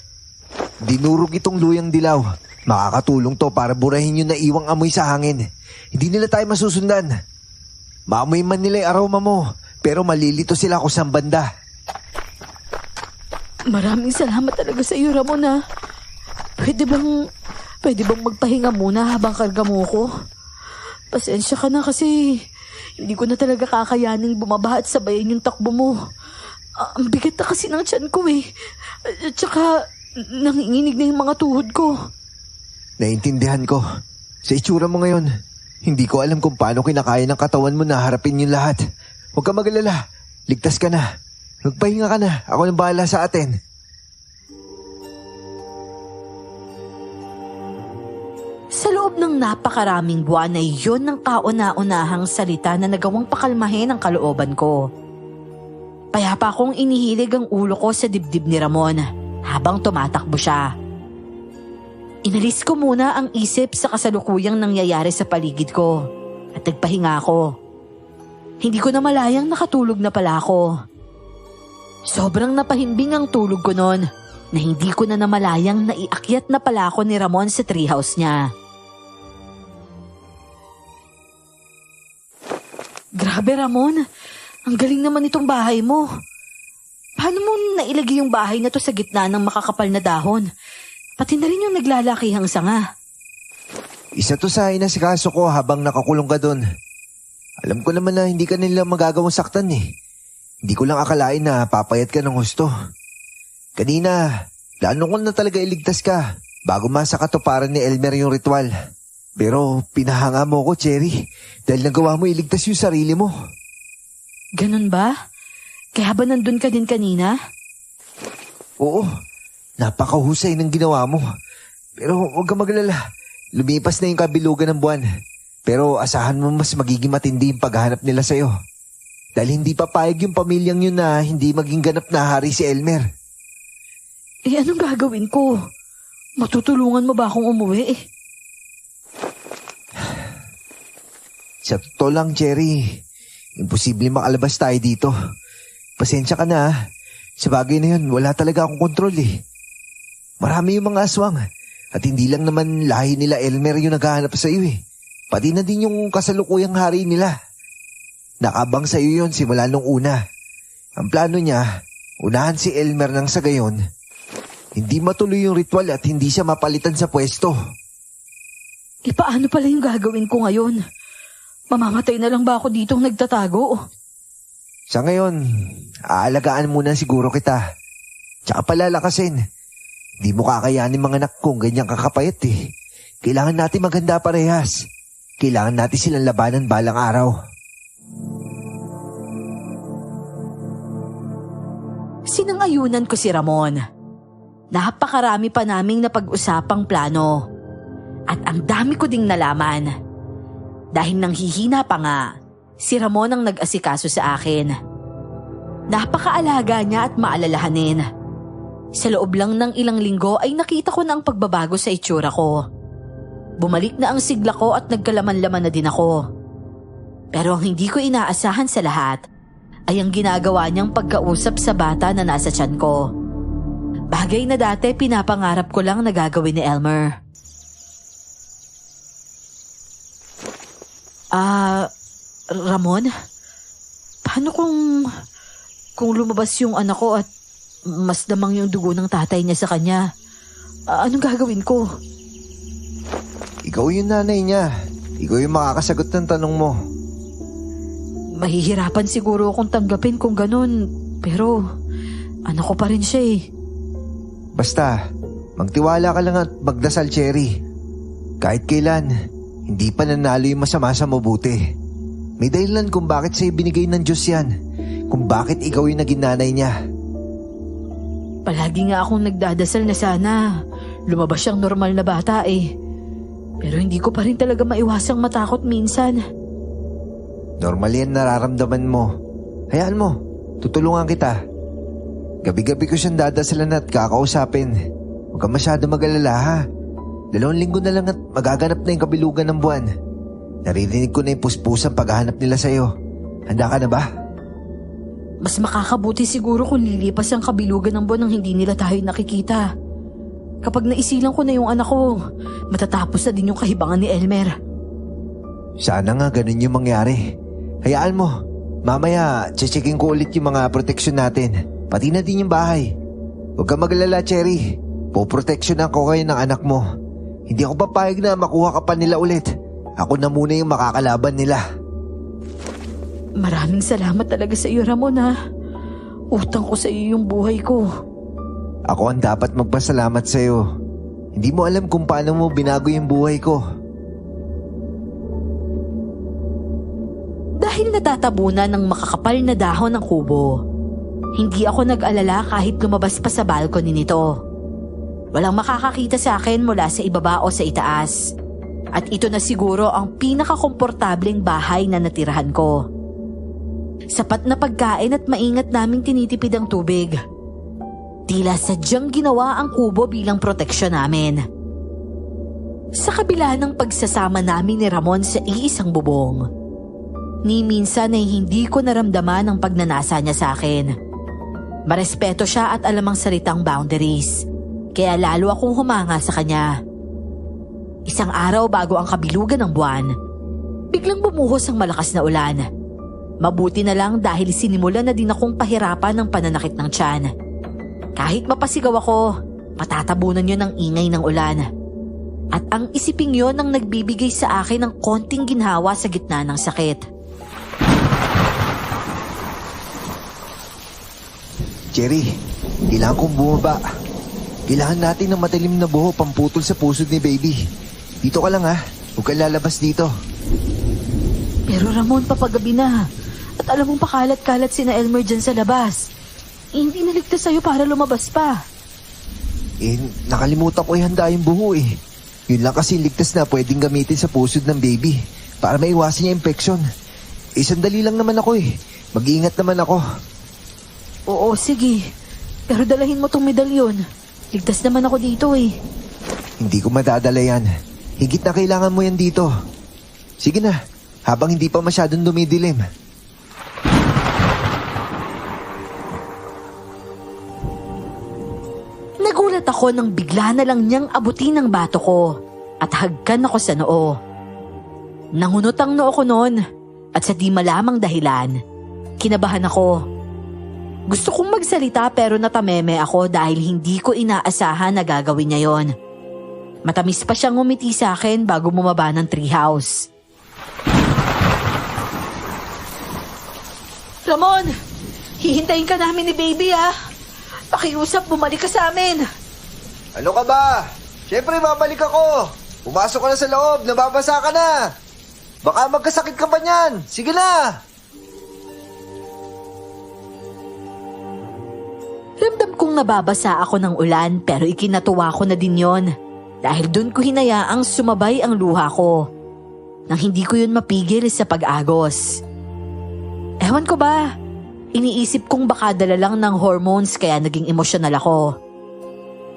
Dinurog itong luyang dilaw. Makakatulong to para burahin yung naiwang amoy sa hangin. Hindi nila tayo masusundan. Maamoy man nila yung aroma mo, pero malilito sila kung saan banda. Maraming salamat talaga sa iyo, Ramon, ha? Pwede bang magpahinga muna habang karga mo ko? Pasensya ka na kasi hindi ko na talaga kakayaning bumaba at sabayin yung takbo mo. Ang bigat na kasi ng tiyan ko eh. At saka nanginginig na yung mga tuhod ko. Naintindihan ko. Sa itsura mo ngayon, hindi ko alam kung paano kinakaya ng katawan mo na harapin yung lahat. Huwag ka mag-alala. Ligtas ka na. Magpahinga ka na. Ako nang bahala sa atin. Sa loob ng napakaraming buwan ay yun ang kauna-unahang salita na nagawang pakalmahin ang kalooban ko. Payapa akong inihilig ang ulo ko sa dibdib ni Ramon habang tumatakbo siya. Inalis ko muna ang isip sa kasalukuyang nangyayari sa paligid ko at nagpahinga ako. Hindi ko na malayang nakatulog na pala ako. Sobrang napahimbing ang tulog ko noon na hindi ko na namalayang naiakyat na pala ako ni Ramon sa treehouse niya. Grabe Ramon, ang galing naman itong bahay mo. Paano mo nailagay yung bahay na to sa gitna ng makakapal na dahon? Pati na rin yung naglalakihang sanga. Isa to sa inasikaso ko habang nakakulong ka doon. Alam ko naman na hindi ka nila magagawang saktan eh. Hindi ko lang akalain na papayat ka ng husto. Kanina, plano ko na talaga iligtas ka bago masa katuparan ni Elmer yung ritual. Pero pinahanga mo ko, Cherry, dahil nagawa mo iligtas yung sarili mo. Ganun ba? Kaya ba nandun ka din kanina? Oo, napakahusay ng ginawa mo. Pero huwag ka maglala, lumipas na yung kabilugan ng buwan. Pero asahan mo mas magiging matindi yung paghahanap nila sa'yo. Dahil hindi papayag yung pamilyang yun na hindi maging ganap na hari si Elmer. Eh anong gagawin ko? Matutulungan mo ba akong umuwi? Sa totoo lang, Cherry, imposible makalabas tayo dito. Pasensya ka na, ha? Sa bagay na yun, wala talaga akong kontrol eh. Marami yung mga aswang at hindi lang naman lahi nila Elmer yung naghahanap sa iyo eh. Pati na din yung kasalukuyang hari nila. Nakabang sa iyo yun simula nung una. Ang plano niya, unahan si Elmer nang sa gayon. Hindi matuloy yung ritual at hindi siya mapalitan sa pwesto. E paano pala yung gagawin ko ngayon? Mamamatay na lang ba ako ditong nagtatago? Sa ngayon, aalagaan muna siguro kita. Tsaka palalakasin. Di mo kakayanin mga anak kung ganyan kakapayat eh. Kailangan natin maganda parehas. Kailangan natin silang labanan balang araw. Sinangayunan ko si Ramon. Napakarami pa naming napag-usapang plano. At ang dami ko ding nalaman. Dahil nanghihina pa nga, si Ramon ang nag-asikaso sa akin. Napakaalaga niya at maalalahanin. Sa loob lang ng ilang linggo ay nakita ko na ang pagbabago sa itsura ko. Bumalik na ang sigla ko at nagkalaman-laman na din ako. Pero ang hindi ko inaasahan sa lahat ay ang ginagawa niyang pagkausap sa bata na nasa tiyan ko. Bagay na dati pinapangarap ko lang na gagawin ni Elmer. Ramon? Paano kung lumabas yung anak ko at mas damang yung dugo ng tatay niya sa kanya? Anong gagawin ko? Ikaw yung nanay niya. Ikaw yung makakasagot ng tanong mo. Mahihirapan siguro akong tanggapin kung ganun. Pero anak ko pa rin siya eh. Basta, magtiwala ka lang at magdasal, Cherry. Kahit kailan, hindi pa nanalo yung masama sa mabuti. May dahilan kung bakit sa'yo binigay ng Diyos yan. Kung bakit ikaw yung naging nanay niya. Palagi nga akong nagdadasal na sana lumabas siyang normal na bata eh. Pero hindi ko pa rin talaga maiwasang matakot minsan. Normal yan nararamdaman mo. Hayaan mo, tutulungan kita. Gabi-gabi ko siyang dadasalan at kakausapin. Huwag kang masyado mag-alala ha. 2 linggo na lang at magaganap na yung kabilugan ng buwan. Naririnig ko na yung puspusang paghahanap nila sa'yo. Handa ka na ba? Mas makakabuti siguro kung lilipas ang kabilugan ng buwan nang hindi nila tayo nakikita. Kapag naisilang ko na yung anak ko, matatapos na din yung kahibangan ni Elmer. Sana nga ganun yung mangyari. Hayaan mo, mamaya checkin ko ulit yung mga proteksyon natin. Pati na din yung bahay. Huwag kang maglala, Cherry. Poproteksyonan ko kayo ng anak mo. Hindi ako papayag na makuha ka pa nila ulit. Ako na muna yung makakalaban nila. Maraming salamat talaga sa iyo, Ramon ha. Utang ko sa iyo yung buhay ko. Ako ang dapat magpasalamat sa iyo. Hindi mo alam kung paano mo binago yung buhay ko. Dahil natatabunan ng makakapal na dahon ng kubo, Hindi ako nag-alala kahit lumabas pa sa balcony nito. Walang makakakita sa akin mula sa ibaba o sa itaas. At ito na siguro ang pinakakomportableng bahay na natirahan ko. Sapat na pagkain at maingat naming tinitipid ang tubig. Tila sadyang ginawa ang kubo bilang proteksyon namin. Sa kabila ng pagsasama namin ni Ramon sa iisang bubong, ni minsan ay hindi ko naramdaman ang pagnanasa niya sa akin. Marespeto siya at alam ang salitang boundaries, kaya lalo akong humanga sa kanya. Isang araw bago ang kabilugan ng buwan, biglang bumuhos ang malakas na ulan. Mabuti na lang dahil sinimulan na din akong pahirapan ng pananakit ng tiyan. Kahit mapasigaw ako, matatabunan yun ng ingay ng ulan. At ang isiping yun ang nagbibigay sa akin ng konting ginhawa sa gitna ng sakit. Cherry, kailangan kong bumaba. Kailangan natin ng matalim na buho pamputol sa pusod ni baby. Dito ka lang ha, huwag kang lalabas dito. Pero Ramon, papagabi na. At alam mong pakalat-kalat sina Elmer dyan sa labas. Hindi naligtas sa'yo para lumabas pa. Nakalimutan ko ihanda yung buho eh. Yun lang kasi ligtas na pwedeng gamitin sa pusod ng baby para maiwasan niya infeksyon. Sandali lang naman ako eh. Mag-iingat naman ako. Oo, sige. Pero dalahin mo tong medalyon. Ligtas naman ako dito eh. Hindi ko madadala yan. Higit na kailangan mo yan dito. Sige na, habang hindi pa masyadong dumidilim. Nagulat ako nang bigla na lang niyang abutin ang bato ko at hagkan ako sa noo. Nangunot ang noo ko noon at sa di malamang dahilan, kinabahan ako. Gusto kong magsalita pero natameme ako dahil hindi ko inaasahan na gagawin niya yon. Matamis pa siyang ngumiti sa akin bago bumaba ng treehouse. Ramon, hihintayin ka namin ni baby ah. Pakiusap, bumalik ka sa amin. Ano ka ba? Siyempre babalik ako. Pumasok ka na sa loob, nababasa ka na. Baka magkasakit ka pa niyan. Sige na. Ramdam kong nababasa ako ng ulan pero ikinatuwa ko na din yon. Dahil dun ko hinayaang sumabay ang luha ko. Nang hindi ko yun mapigil sa pag-agos. Ewan ko ba, iniisip kong baka dala lang ng hormones kaya naging emosyonal ako.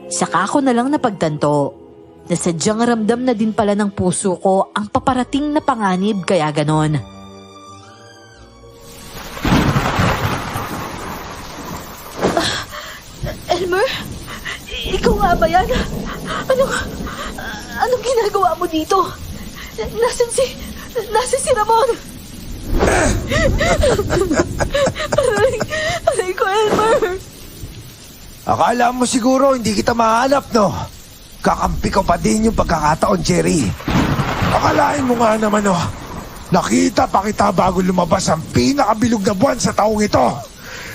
Saka ko na lang napagtanto na sadyang ramdam na din pala ng puso ko ang paparating na panganib kaya ganon. Elmer? Ikaw nga ba yan? Anong ginagawa mo dito? Nasaan si Ramon? Aray ko, Elmer! Akala mo siguro hindi kita mahanap, no? Kakampi ko pa din yung pagkakataon, Cherry. Akalain mo nga naman, oh. Nakita pa kita bago lumabas ang pinakabilog na buwan sa taong ito.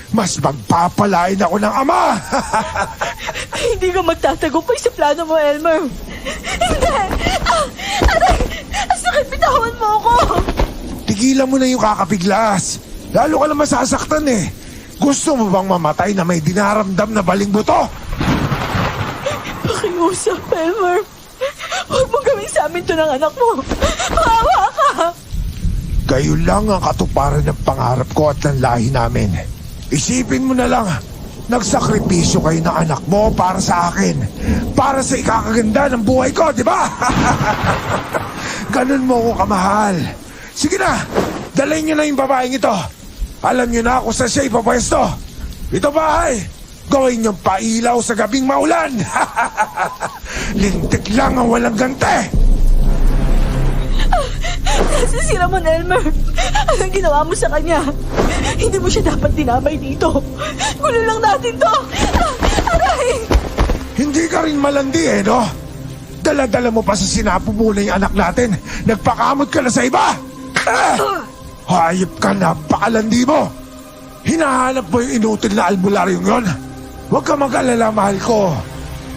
Mas magpapalain ako ng ama. Hindi ka magtatagumpay sa plano mo, Elmer. Hindi! Aray! Sakit, bitawan mo ako! Tigilan mo na yung kakapiglas. Lalo ka na masasaktan eh. Gusto mo bang mamatay na may dinaramdam na baling buto? Pakiusap, Elmer. Huwag mo gawin sa amin to ng anak mo. Maawa ka! Kayo lang ang katuparan ng pangarap ko at ng lahi namin. Isipin mo na lang, nagsakripisyo kayo ng anak mo para sa akin. Para sa ikakaganda ng buhay ko, di ba? Ganun mo ko kamahal. Sige na, dalhin niyo na yung babaeng ito. Alam niyo na kung saan siya ipapwesto. Ito bahay, gawin niyong pailaw sa gabing maulan. Lintik lang ang walang gante. Nasa si Ramon, Elmer. Anong ginawa mo sa kanya? Hindi mo siya dapat dinamay dito. Gulo lang natin to. Aray! Hindi ka rin malandi eh, no? Dala-dala mo pa sa sinapo muna yung anak natin. Nagpakamot ka na sa iba. Hayop ka, napakalandi mo. Hinahanap mo yung inutil na albularyong yon. Huwag ka mag-alala, mahal ko.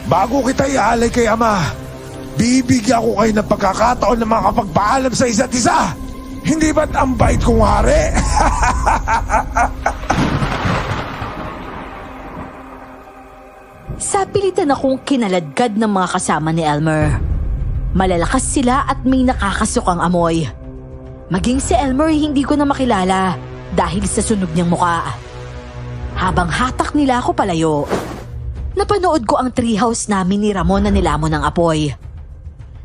Bago kita iaalay kay ama, bibigyan ko kayo ng pagkakataon na makapagpaalam sa isa't isa. Hindi ba't ang bait kong hari? Sapilitan akong kinaladkad ng mga kasama ni Elmer. Malalakas sila at may nakakasukang amoy. Maging si Elmer hindi ko na makilala dahil sa sunog niyang muka. Habang hatak nila ako palayo, napanood ko ang treehouse namin ni Ramon na nilamon ng apoy.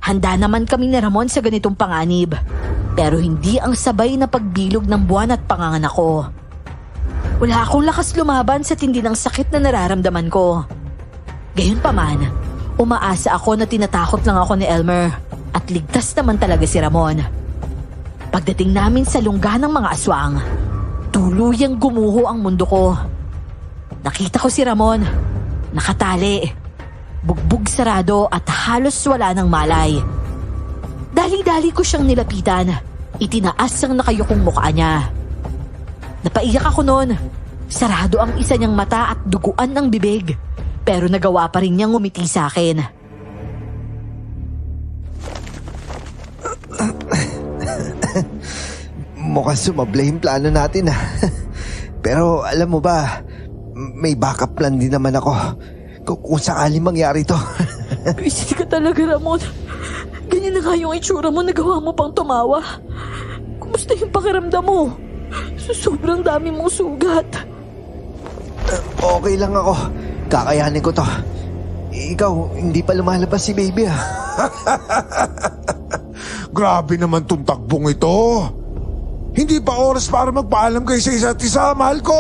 Handa naman kami ni Ramon sa ganitong panganib, pero hindi ang sabay na pagbilog ng buwan at panganganak ko. Wala akong lakas lumaban sa tindi ng sakit na nararamdaman ko. Gayunpaman, umaasa ako na tinatakot lang ako ni Elmer at ligtas naman talaga si Ramon. Pagdating namin sa lungga ng mga aswang, tuluyang gumuho ang mundo ko. Nakita ko si Ramon, nakatali, bugbog sarado at halos wala ng malay. Dali-dali ko siyang nilapitan, itinaas ang nakayukong mukha niya. Napaiyak ako noon, sarado ang isa niyang mata at duguan ang bibig. Pero nagawa pa rin niyang ngumiti sa akin. Mukhang sumabla yung plano natin Pero alam mo ba, may backup plan din naman ako. Kung sakali mangyari to. Busy ka talaga, Ramon. Ganyan na nga yung itsura mo, nagawa mo pang tumawa. Kumusta yung pakiramdam mo? Sobrang dami mong sugat. Okay lang ako. Kakayanin ko to. Ikaw, hindi pa lumalabas si baby Grabe naman tong takbong ito. Hindi pa oras para magpaalam kayo sa isa't isa, mahal ko.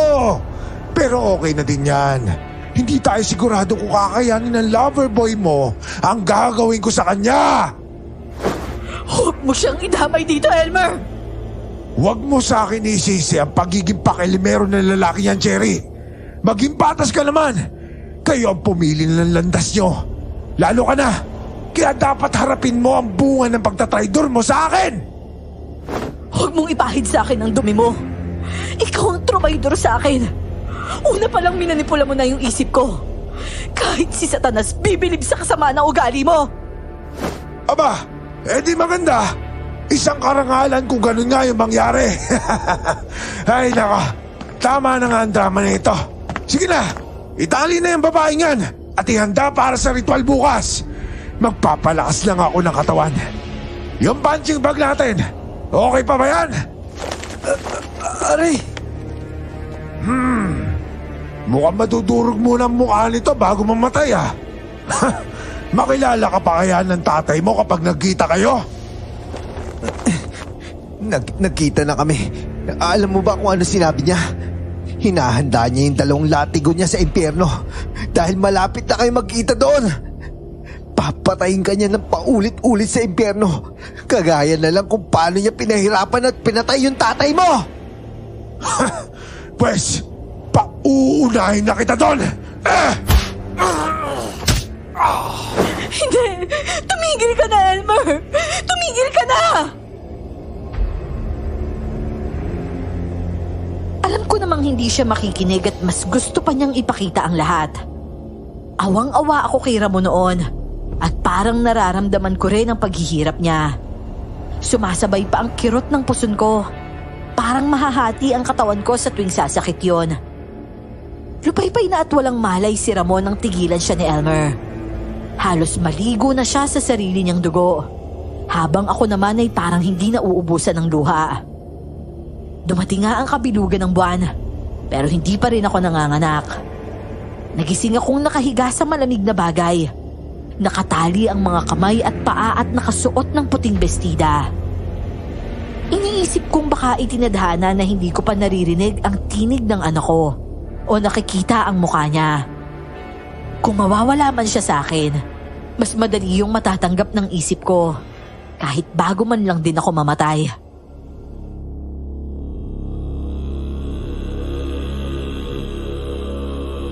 Pero okay na din yan. Hindi tayo sigurado kung kakayanin ng lover boy mo ang gagawin ko sa kanya. Huwag mo siyang idamay dito, Elmer! Huwag mo sa akin isisi ang pagiging pakilimero ng lalaki yan, Cherry. Maging patas ka naman. Kayo ang pumili ng landas nyo. Lalo ka na. Kaya dapat harapin mo ang bunga ng pagtatraidor mo sa akin. Huwag mong ipahid sa akin ang dumi mo. Ikaw ang trumaydor sa akin. Una pa lang minanipula mo na yung isip ko. Kahit si Satanas bibilib sa kasama ng ugali mo. Aba, edi maganda. Isang karangalan kung ganun nga yung mangyari. Ay naka, tama na nga ang drama na ito. Sige na, itali na yung babaeng yan at ihanda para sa ritual bukas. Magpapalakas lang ako ng katawan. Yung punching bag natin, okay pa ba yan? Aray! Mukhang madudurog muna ang mukha nito bago mamatay Makilala ka pa kaya ng tatay mo kapag nagkita kayo? Nagkita na kami. Alam mo ba kung ano sinabi niya? Hinahanda niya yung 2 latigo niya sa impyerno dahil malapit na kayo magkita doon. Papatayin ka niya ng paulit-ulit sa impyerno. Kagaya na lang kung paano niya pinahirapan at pinatay yung tatay mo. Pwes, pauunahin na kita doon! Hindi! Tumigil ka na, Elmer! Tumigil ka na! Alam ko namang hindi siya makikinig at mas gusto pa niyang ipakita ang lahat. Awang-awa ako kay Ramon noon at parang nararamdaman ko rin ang paghihirap niya. Sumasabay pa ang kirot ng puson ko. Parang mahahati ang katawan ko sa tuwing sasakit yon. Lupaypay na at walang malay si Ramon nang tigilan siya ni Elmer. Halos maligo na siya sa sarili niyang dugo, habang ako naman ay parang hindi na uubusan ng luha. Dumating nga ang kabilugan ng buwan, pero hindi pa rin ako nanganganak. Nagising akong nakahiga sa malamig na bagay. Nakatali ang mga kamay at paa at nakasuot ng puting bestida. Iniisip kong baka itinadhana na hindi ko pa naririnig ang tinig ng anak ko o nakikita ang mukha niya. Kung mawawala man siya sa akin, mas madali yung matatanggap ng isip ko kahit bago man lang din ako mamatay.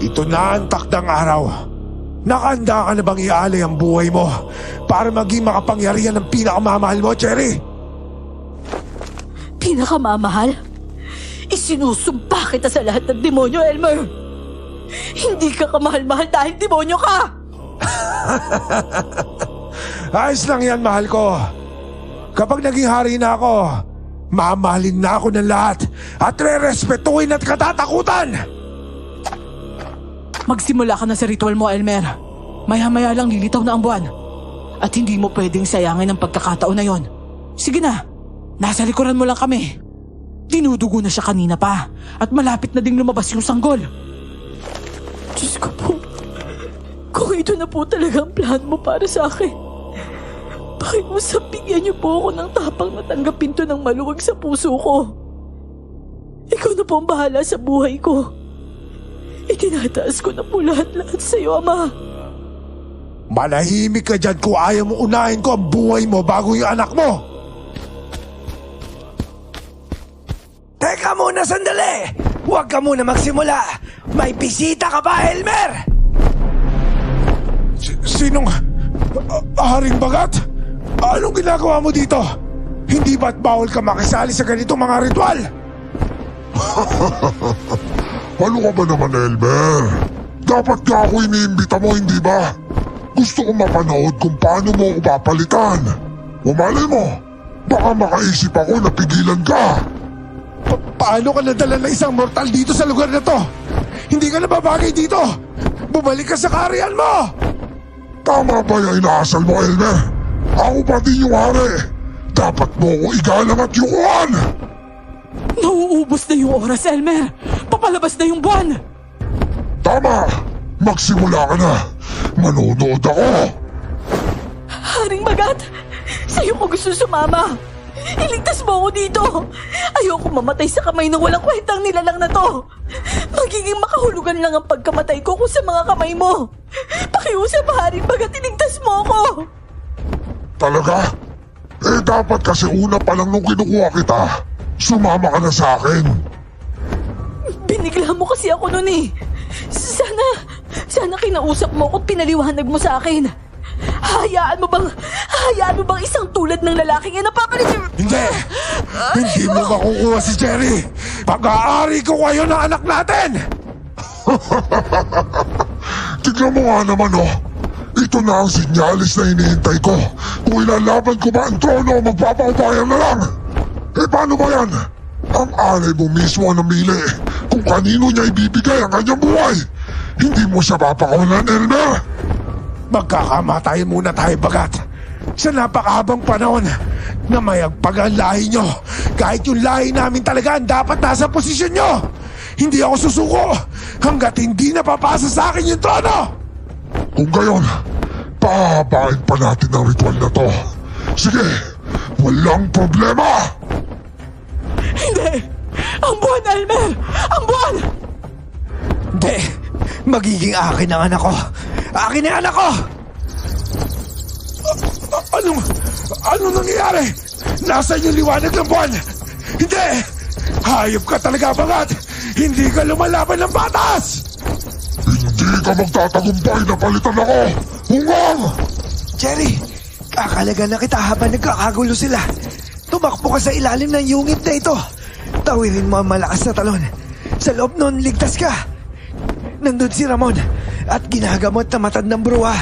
Ito na ang takdang araw. Nakahanda ka na bang ialay ang buhay mo para maging makapangyarihan ng pinakamamahal mo, Cherry? Pinakamamahal? Isinusumpa kita sa lahat ng demonyo, Elmer! Hindi ka kamahal-mahal dahil demonyo ka! Ayos lang yan, mahal ko. Kapag naging hari na ako, mamahalin na ako ng lahat at re-respetuhin at katatakutan. Magsimula ka na sa ritual mo, Elmer. Maya-maya lang lilitaw na ang buwan. At hindi mo pwedeng sayangin ang pagkakataon na yon. Sige na, nasa likuran mo lang kami. Dinudugo na siya kanina pa at malapit na ding lumabas yung sanggol. Diyos ko po, kung ito na po talaga ang plan mo para sa akin, pakiusap bigyan niyo po ako ng tapang na tanggapin to ng maluwag sa puso ko. Ikaw na po ang bahala sa buhay ko. Itinataas ko na po lahat-lahat sa iyo, Ama. Manahimik ka dyan kung ayaw mo unahin ko ang buhay mo bago yung anak mo. Teka muna sandali! Huwag ka muna magsimula! May bisita ka ba, Elmer? Sinong... Haring Bagat? Anong ginagawa mo dito? Hindi ba't bawal ka makisali sa ganitong mga ritual? Ano ka ba naman, Elmer? Dapat nga ako iniimbita mo, hindi ba? Gusto ko mapanood kung paano mo ako papalitan. Malay mo, baka makaisip ako na pigilan ka. Paano ka nadala na isang mortal dito sa lugar na to? Hindi ka na babagay dito! Bumalik ka sa kaharian mo! Tama ba yung inaasal mo, Elmer? Ako pa din yung hari. Dapat mo ako igalang at yukuhan. Nauubos na yung oras, Elmer. Papalabas na yung buwan. Tama! Magsimula ka na. Manonood ako. Haring Bagat, sa'yo ko gusto sumama. Iligtas mo ako dito. Ayoko mamatay sa kamay ng walang kwentang nilalang na to. Magiging makahulugan lang ang pagkamatay ko kung sa mga kamay mo. Pakiusap, Haring Bagat, iligtas mo ako. Talaga? Eh dapat kasi una pa lang nung kinukuha kita, sumama ka na sa akin. Binigla mo kasi ako nun eh. Sana kinausap mo ako at pinaliwanag mo sa akin. Hayaan mo bang isang tulad ng lalaking yan napapalit? Hindi! Hindi mo makukuha si Jerry! Pag-aari ko kayo ng anak natin! Tignan mo nga naman oh. Ito na ang sinyalis na hinihintay ko. Kung ilalaban ko ba ang trono, magpapaubayan na lang. Eh paano ba yan? Ang alay mo mismo ang namili kung kanino niya ibibigay ang kanyang buhay. Hindi mo siya papakawalan, Elmer. Magkakamatay muna tayo, Bagat. Sa napakahabang panahon na mayagpag ang lahi nyo. Kahit yung lahi namin talaga ang dapat nasa posisyon nyo. Hindi ako susuko hanggat hindi napapasa sa akin yung trono. Kung gayon, pahabain pa natin ang ritual na to. Sige, walang problema. Hindi! Ang buwan, Elmer! Ang buwan! Hindi! Magiging akin ang anak ko! Akin ang anak ko! Anong nangyayari? Nasaan yung liwanag ng buwan? Hindi! Hayop ka talaga, Bagat! Hindi ka lumalaban ng batas! Hindi ka magtatagumpay na palitan ako! Hungang! Jerry, kakalaga na kita habang nagkakagulo sila. Tumakbo ka sa ilalim ng yungit na ito. Tawirin mo ang malakas na talon. Sa loob nun, ligtas ka. Nandun si Ramon at ginagamot na matad ng bruha.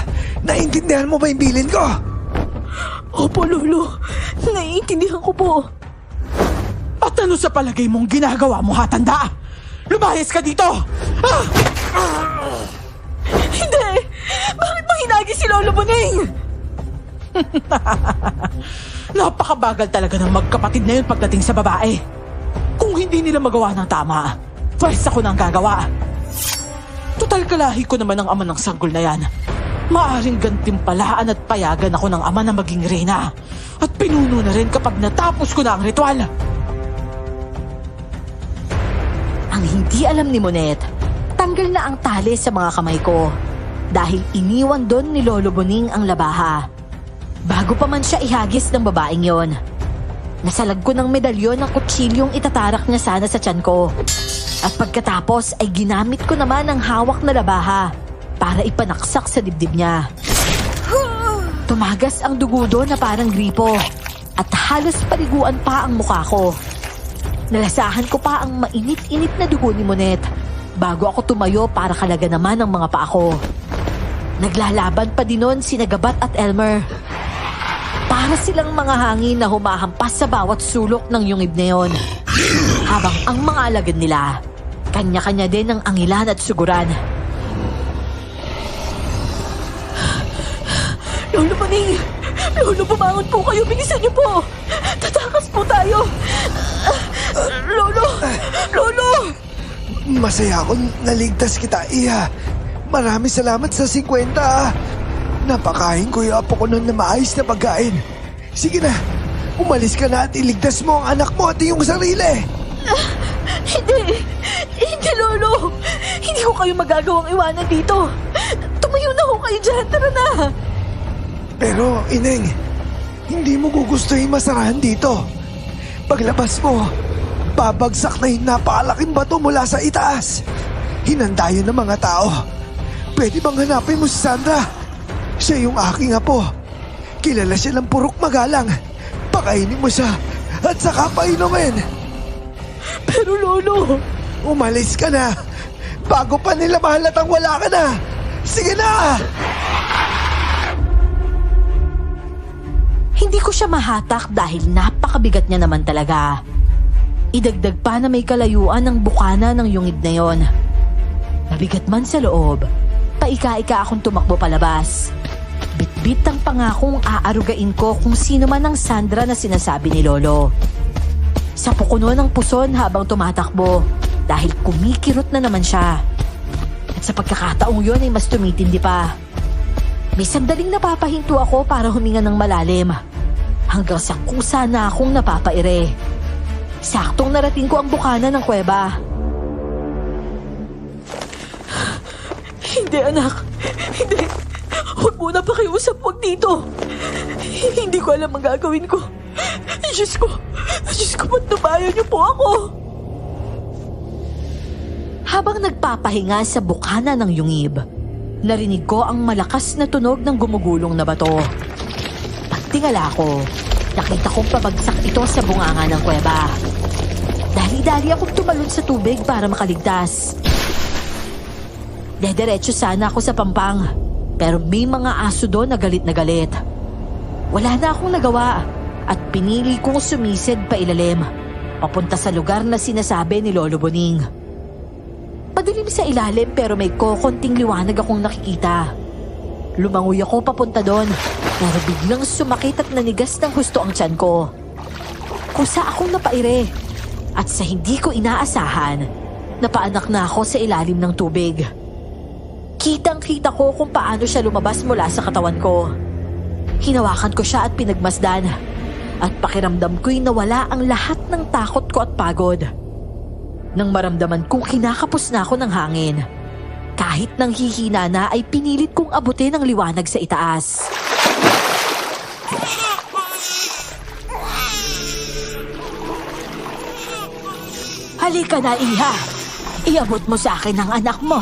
Naiintindihan mo ba yung bilin ko? Opo, Lolo. Naiintindihan ko po. At ano sa palagay mong ginagawa mo, hatanda? Lumayas ka dito! Ah! Hindi! Bakit mo hinagi si Lolo Boning? Napakabagal talaga ng magkapatid na yun pagdating sa babae. Kung hindi nila magawa ng tama, first ako nang gagawa. Total kalahi ko naman ang ama ng sanggol na yan. Maaring gantimpalaan at payagan ako ng ama na maging reyna. At pinuno na rin kapag natapos ko na ang ritual. Ang hindi alam ni Monet, tanggal na ang tali sa mga kamay ko dahil iniwan doon ni Lolo Boning ang labaha. Bago pa man siya ihagis ng babaeng yon, nasalag ko ng medalyon ng kutsilyong itatarak niya sana sa tiyan ko. At pagkatapos ay ginamit ko naman ang hawak na labaha para ipanaksak sa dibdib niya. Tumagas ang dugo doon na parang gripo at halos paliguan pa ang mukha ko. Nalasahan ko pa ang mainit-init na dugo ni Monet bago ako tumayo para kalaga naman ang mga paa ko. Naglalaban pa din noon si Nagabat at Elmer. Para silang mga hangin na humahampas sa bawat sulok ng yungib na yon. Habang ang mga alagad nila, kanya-kanya din ang angilan at suguran. Lolo Maning! Lolo, bumangon po kayo! Bilisan niyo po! Tatakas po tayo! Lolo! Lolo! Masaya akong naligtas kita, Iha. Maraming salamat sa 50, ah. Napakain ko yung apo ko nun na maayos na pagkain. Sige na, umalis ka na at iligtas mo ang anak mo at iyong sarili. Hindi! Hindi, Lolo! Hindi ko kayo magagawang iwanan dito! Tumayo na ho kayo dyan! Tara na! Pero, Ineng, hindi mo gugustuhin masarahan dito. Paglabas mo, babagsak na yung napakalaking bato mula sa itaas. Hinanda yun ng mga tao. Pwede bang hanapin mo si Sandra? Siya yung aking apo. Kilala siya ng purok magalang. Pakainin mo siya at saka painumin. Pero Lolo! Umalis ka na bago pa nila mahalatang wala ka na. Sige na! Hindi ko siya mahatak dahil napakabigat niya naman talaga. Idagdag pa na may kalayuan ng bukana ng yungid na yon. Mabigat man sa loob, paika-ika akong tumakbo palabas. Bit-bit ang pangakong aarugain ko kung sino man ang Sandra na sinasabi ni Lolo. Sapo ko noon ang puson habang tumatakbo dahil kumikirot na naman siya. At sa pagkakataong yun ay mas tumitindi pa. May sandaling napapahinto ako para huminga ng malalim hanggang sa kusa na akong napapaire. Saktong narating ko ang bukana ng kuweba. Hindi, anak. Hindi. Huwag muna pakiusap. Huwag dito. Hindi ko alam ang gagawin ko. Diyos ko, patnubayan niyo po ako. Habang nagpapahinga sa bukana ng yungib, narinig ko ang malakas na tunog ng gumugulong na bato. Pagtingala ko, nakita kong pabagsak ito sa bunganga ng kuweba. Dali-dali akong tumalon sa tubig para makaligtas. Dediretso sana ako sa pampang, pero may mga aso doon na galit na galit. Wala na akong nagawa at pinili kong sumisid pa ilalim, papunta sa lugar na sinasabi ni Lolo Boning. Madilim sa ilalim pero may kokonting liwanag akong nakikita. Lumangoy ako papunta doon, pero biglang sumakit at nanigas ng husto ang tiyan ko. Kusa akong napaire, at sa hindi ko inaasahan, napaanak na ako sa ilalim ng tubig. Kitang-kita ko kung paano siya lumabas mula sa katawan ko. Hinawakan ko siya at pinagmasdan, at pakiramdam ko'y nawala ang lahat ng takot ko at pagod. Nang maramdaman kong kinakapos na ako ng hangin, kahit nang hihina na ay pinilit kong abutin ang liwanag sa itaas. Halika na, Iha. Iabot mo sa akin ang anak mo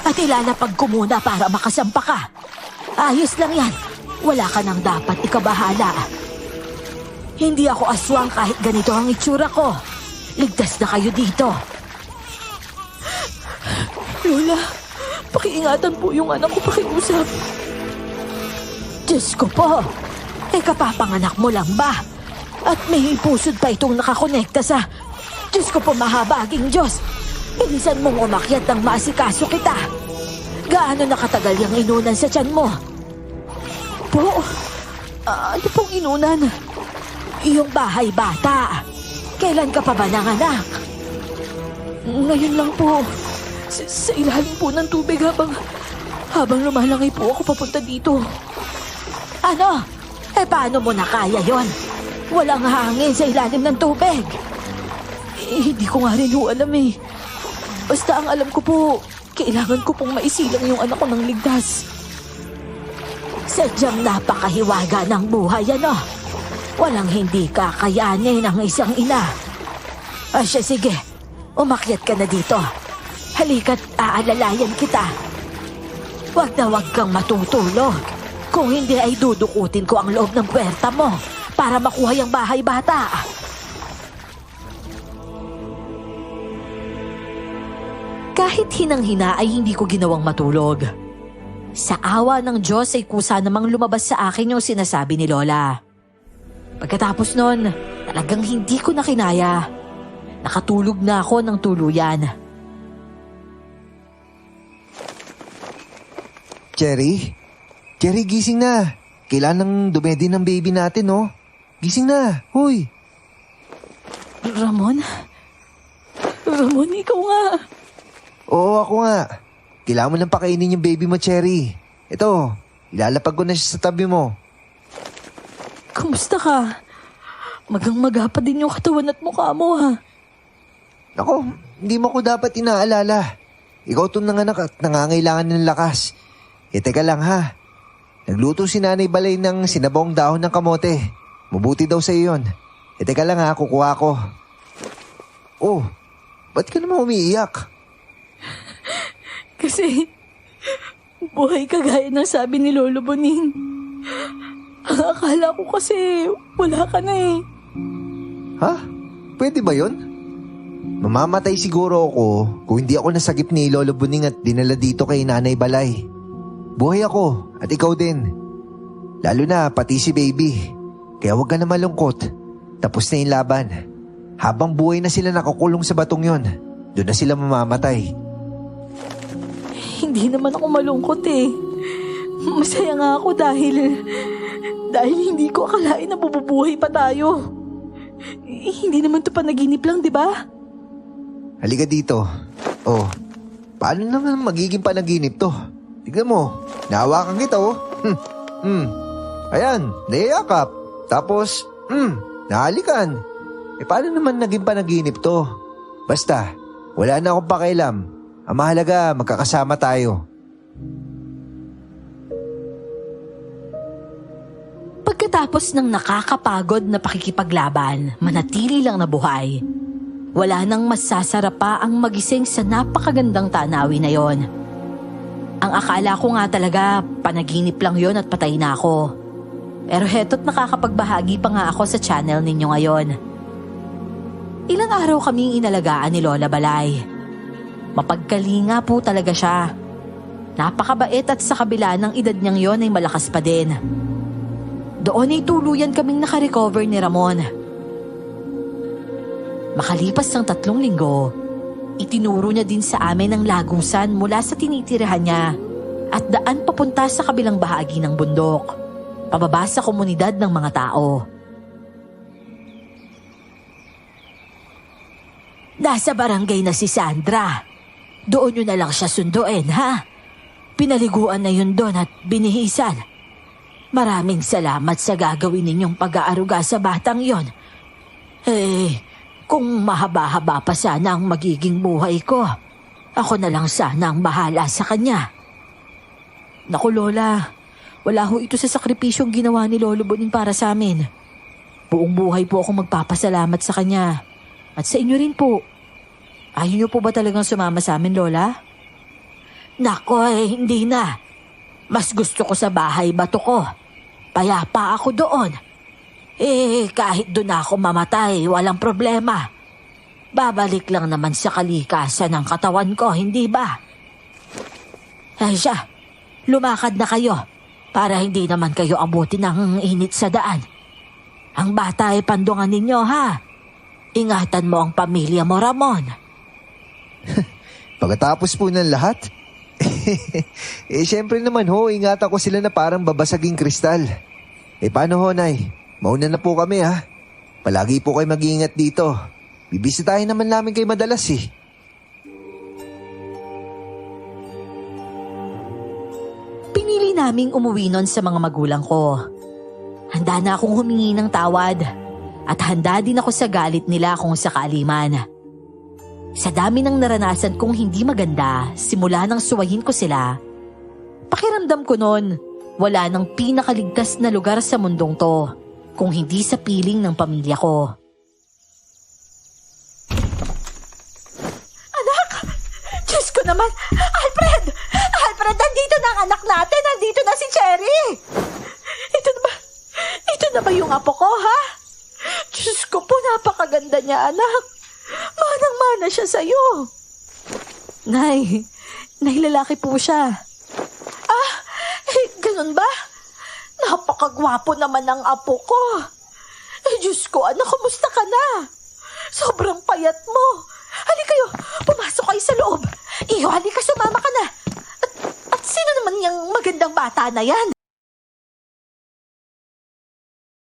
at ilalapag ko muna para makasampa ka. Ayos lang yan. Wala ka nang dapat ikabahala. Hindi ako aswang kahit ganito ang itsura ko. Ligtas na kayo dito. Lola, pakiingatan po yung anak ko, pakiusap. Diyos ko po, kapapanganak mo lang ba? At may pusod pa itong nakakonekta sa... Diyos ko po, mahabaging Diyos. Bilisan mong umakyat ng maasikaso kita. Gaano nakatagal yung inunan sa tiyan mo? Po, ano pong inunan? Iyong bahay bata. Kailan ka pa ba nanganak? Ngayon lang po. Sa ilalim po ng tubig habang lumalangay po ako papunta dito. Ano? Paano mo nakaya yon? Walang hangin sa ilalim ng tubig. Hindi ko nga rin alam eh. Basta ang alam ko po, kailangan ko pong maisilang yung anak ko ng ligtas. Sadyang napakahiwaga ng buhay, ano? Walang hindi kakayanin ng isang ina. Asya, sige. Umakyat ka na dito. Halika't aalalayan kita. Wag na wag kang matutulog. Kung hindi ay dudukutin ko ang loob ng puwerta mo para makuha yung bahay bata. Kahit hinang-hina ay hindi ko ginawang matulog. Sa awa ng Diyos ay kusa namang lumabas sa akin yung sinasabi ni Lola. Pagkatapos nun, talagang hindi ko na kinaya. Nakatulog na ako ng tuluyan. Cherry? Cherry, gising na. kailan ng dumedi ng baby natin, no? Gising na, huy. Ramon? Ramon, ikaw nga. Oo, ako nga. Kailangan mo lang pakainin yung baby mo, Cherry. Ito, ilalapag ko na siya sa tabi mo. Kumusta ka? Magang-maga pa din yung katawan at mukha mo, ha? Ako, hindi mo ko dapat inaalala. Ikaw itong nanganak at nangangailangan ng lakas. Teka lang ha. Nagluto si Nanay Balay ng sinabawang dahon ng kamote. Mabuti daw sa'yo yun. Teka lang ha, kukuha ko. Oh, ba't ka naman umiiyak? Kasi, buhay kagaya ng sabi ni Lolo Boning. Ang akala ko kasi wala ka na eh. Ha? Pwede ba yun? Mamamatay siguro ako kung hindi ako nasagip ni Lolo Boning at dinala dito kay Nanay Balay. Buhay ako at ikaw din. Lalo na pati si baby. Kaya huwag ka na malungkot. Tapos na yung laban. Habang buhay na sila nakakulong sa batong yon, doon na sila mamamatay. Hindi naman ako malungkot eh. Masaya nga ako dahil hindi ko akalain na bububuhay pa tayo. Hindi naman to panaginip lang, di ba? Halika dito. Oh, paano naman magiging panaginip to? Tignan mo, nahawakan kita oh. Ayan, nayayakap. Tapos, nahalikan. Paano naman naging panaginip to? Basta, wala na akong pakialam. Ang mahalaga, magkakasama tayo. Pagkatapos ng nakakapagod na pakikipaglaban, manatili lang na buhay. Wala nang masasarap pa ang magising sa napakagandang tanawin na yon. Ang akala ko nga talaga, panaginip lang yon at patay na ako. Pero heto't nakakapagbahagi pa nga ako sa channel ninyo ngayon. Ilang araw kaming inalagaan ni Lola Balay. Mapagkalinga po talaga siya. Napakabait at sa kabila ng edad niyang yon ay malakas pa din. Doon ay tuluyan kaming nakarecover ni Ramon. Makalipas ng 3 linggo, itinuro niya din sa amin ang lagusan mula sa tinitirahan niya at daan papunta sa kabilang bahagi ng bundok, pababa sa komunidad ng mga tao. Nasa barangay na si Sandra. Doon nyo na lang siya sunduin, ha? Pinaliguan na yun doon at binihisan. Maraming salamat sa gagawin ninyong pag-aaruga sa batang yon. Kung mahaba-haba pa sana ang magiging buhay ko, ako na lang sana ang bahala sa kanya. Naku Lola, wala ho ito sa sakripisyong ginawa ni Lolo Boning para sa amin. Buong buhay po ako magpapasalamat sa kanya. At sa inyo rin po. Ayaw niyo po ba talagang sumama sa amin, Lola? Nako hindi na. Mas gusto ko sa bahay bato ko. Payapa ako doon. Kahit doon ako mamatay, walang problema. Babalik lang naman sa kalikasan ng katawan ko, hindi ba? Siya, lumakad na kayo para hindi naman kayo abutin ng init sa daan. Ang bata ay pandungan ninyo, ha? Ingatan mo ang pamilya mo, Ramon. Pagkatapos po ng lahat, syempre naman ho, ingatan ko sila na parang babasaging kristal. Paano ho, Nay? Mauna na po kami, ha? Palagi po kayo mag-iingat dito. Bibisitahin naman namin kayo madalas, eh. Pinili naming umuwi nun sa mga magulang ko. Handa na akong humingi ng tawad at handa din ako sa galit nila kung sakali man. Sa dami ng naranasan kong hindi maganda simula nang suwayin ko sila, pakiramdam ko noon wala nang pinakaligtas na lugar sa mundong to kung hindi sa piling ng pamilya ko. Anak! Diyos ko naman! Alfred! Alfred, nandito na ang anak natin! Nandito na si Cherry! Ito na ba yung apo ko, ha? Diyos ko po, napakaganda niya, anak. Manang-mana siya sa'yo. Nay, lalaki po siya. Ganun ba? Napakagwapo naman ang apo ko. Diyos ko, anak, kumusta ka na? Sobrang payat mo. Halika kayo, pumasok kayo sa loob. Iyo, halika, sumama ka na. At sino naman yung magandang bata na yan?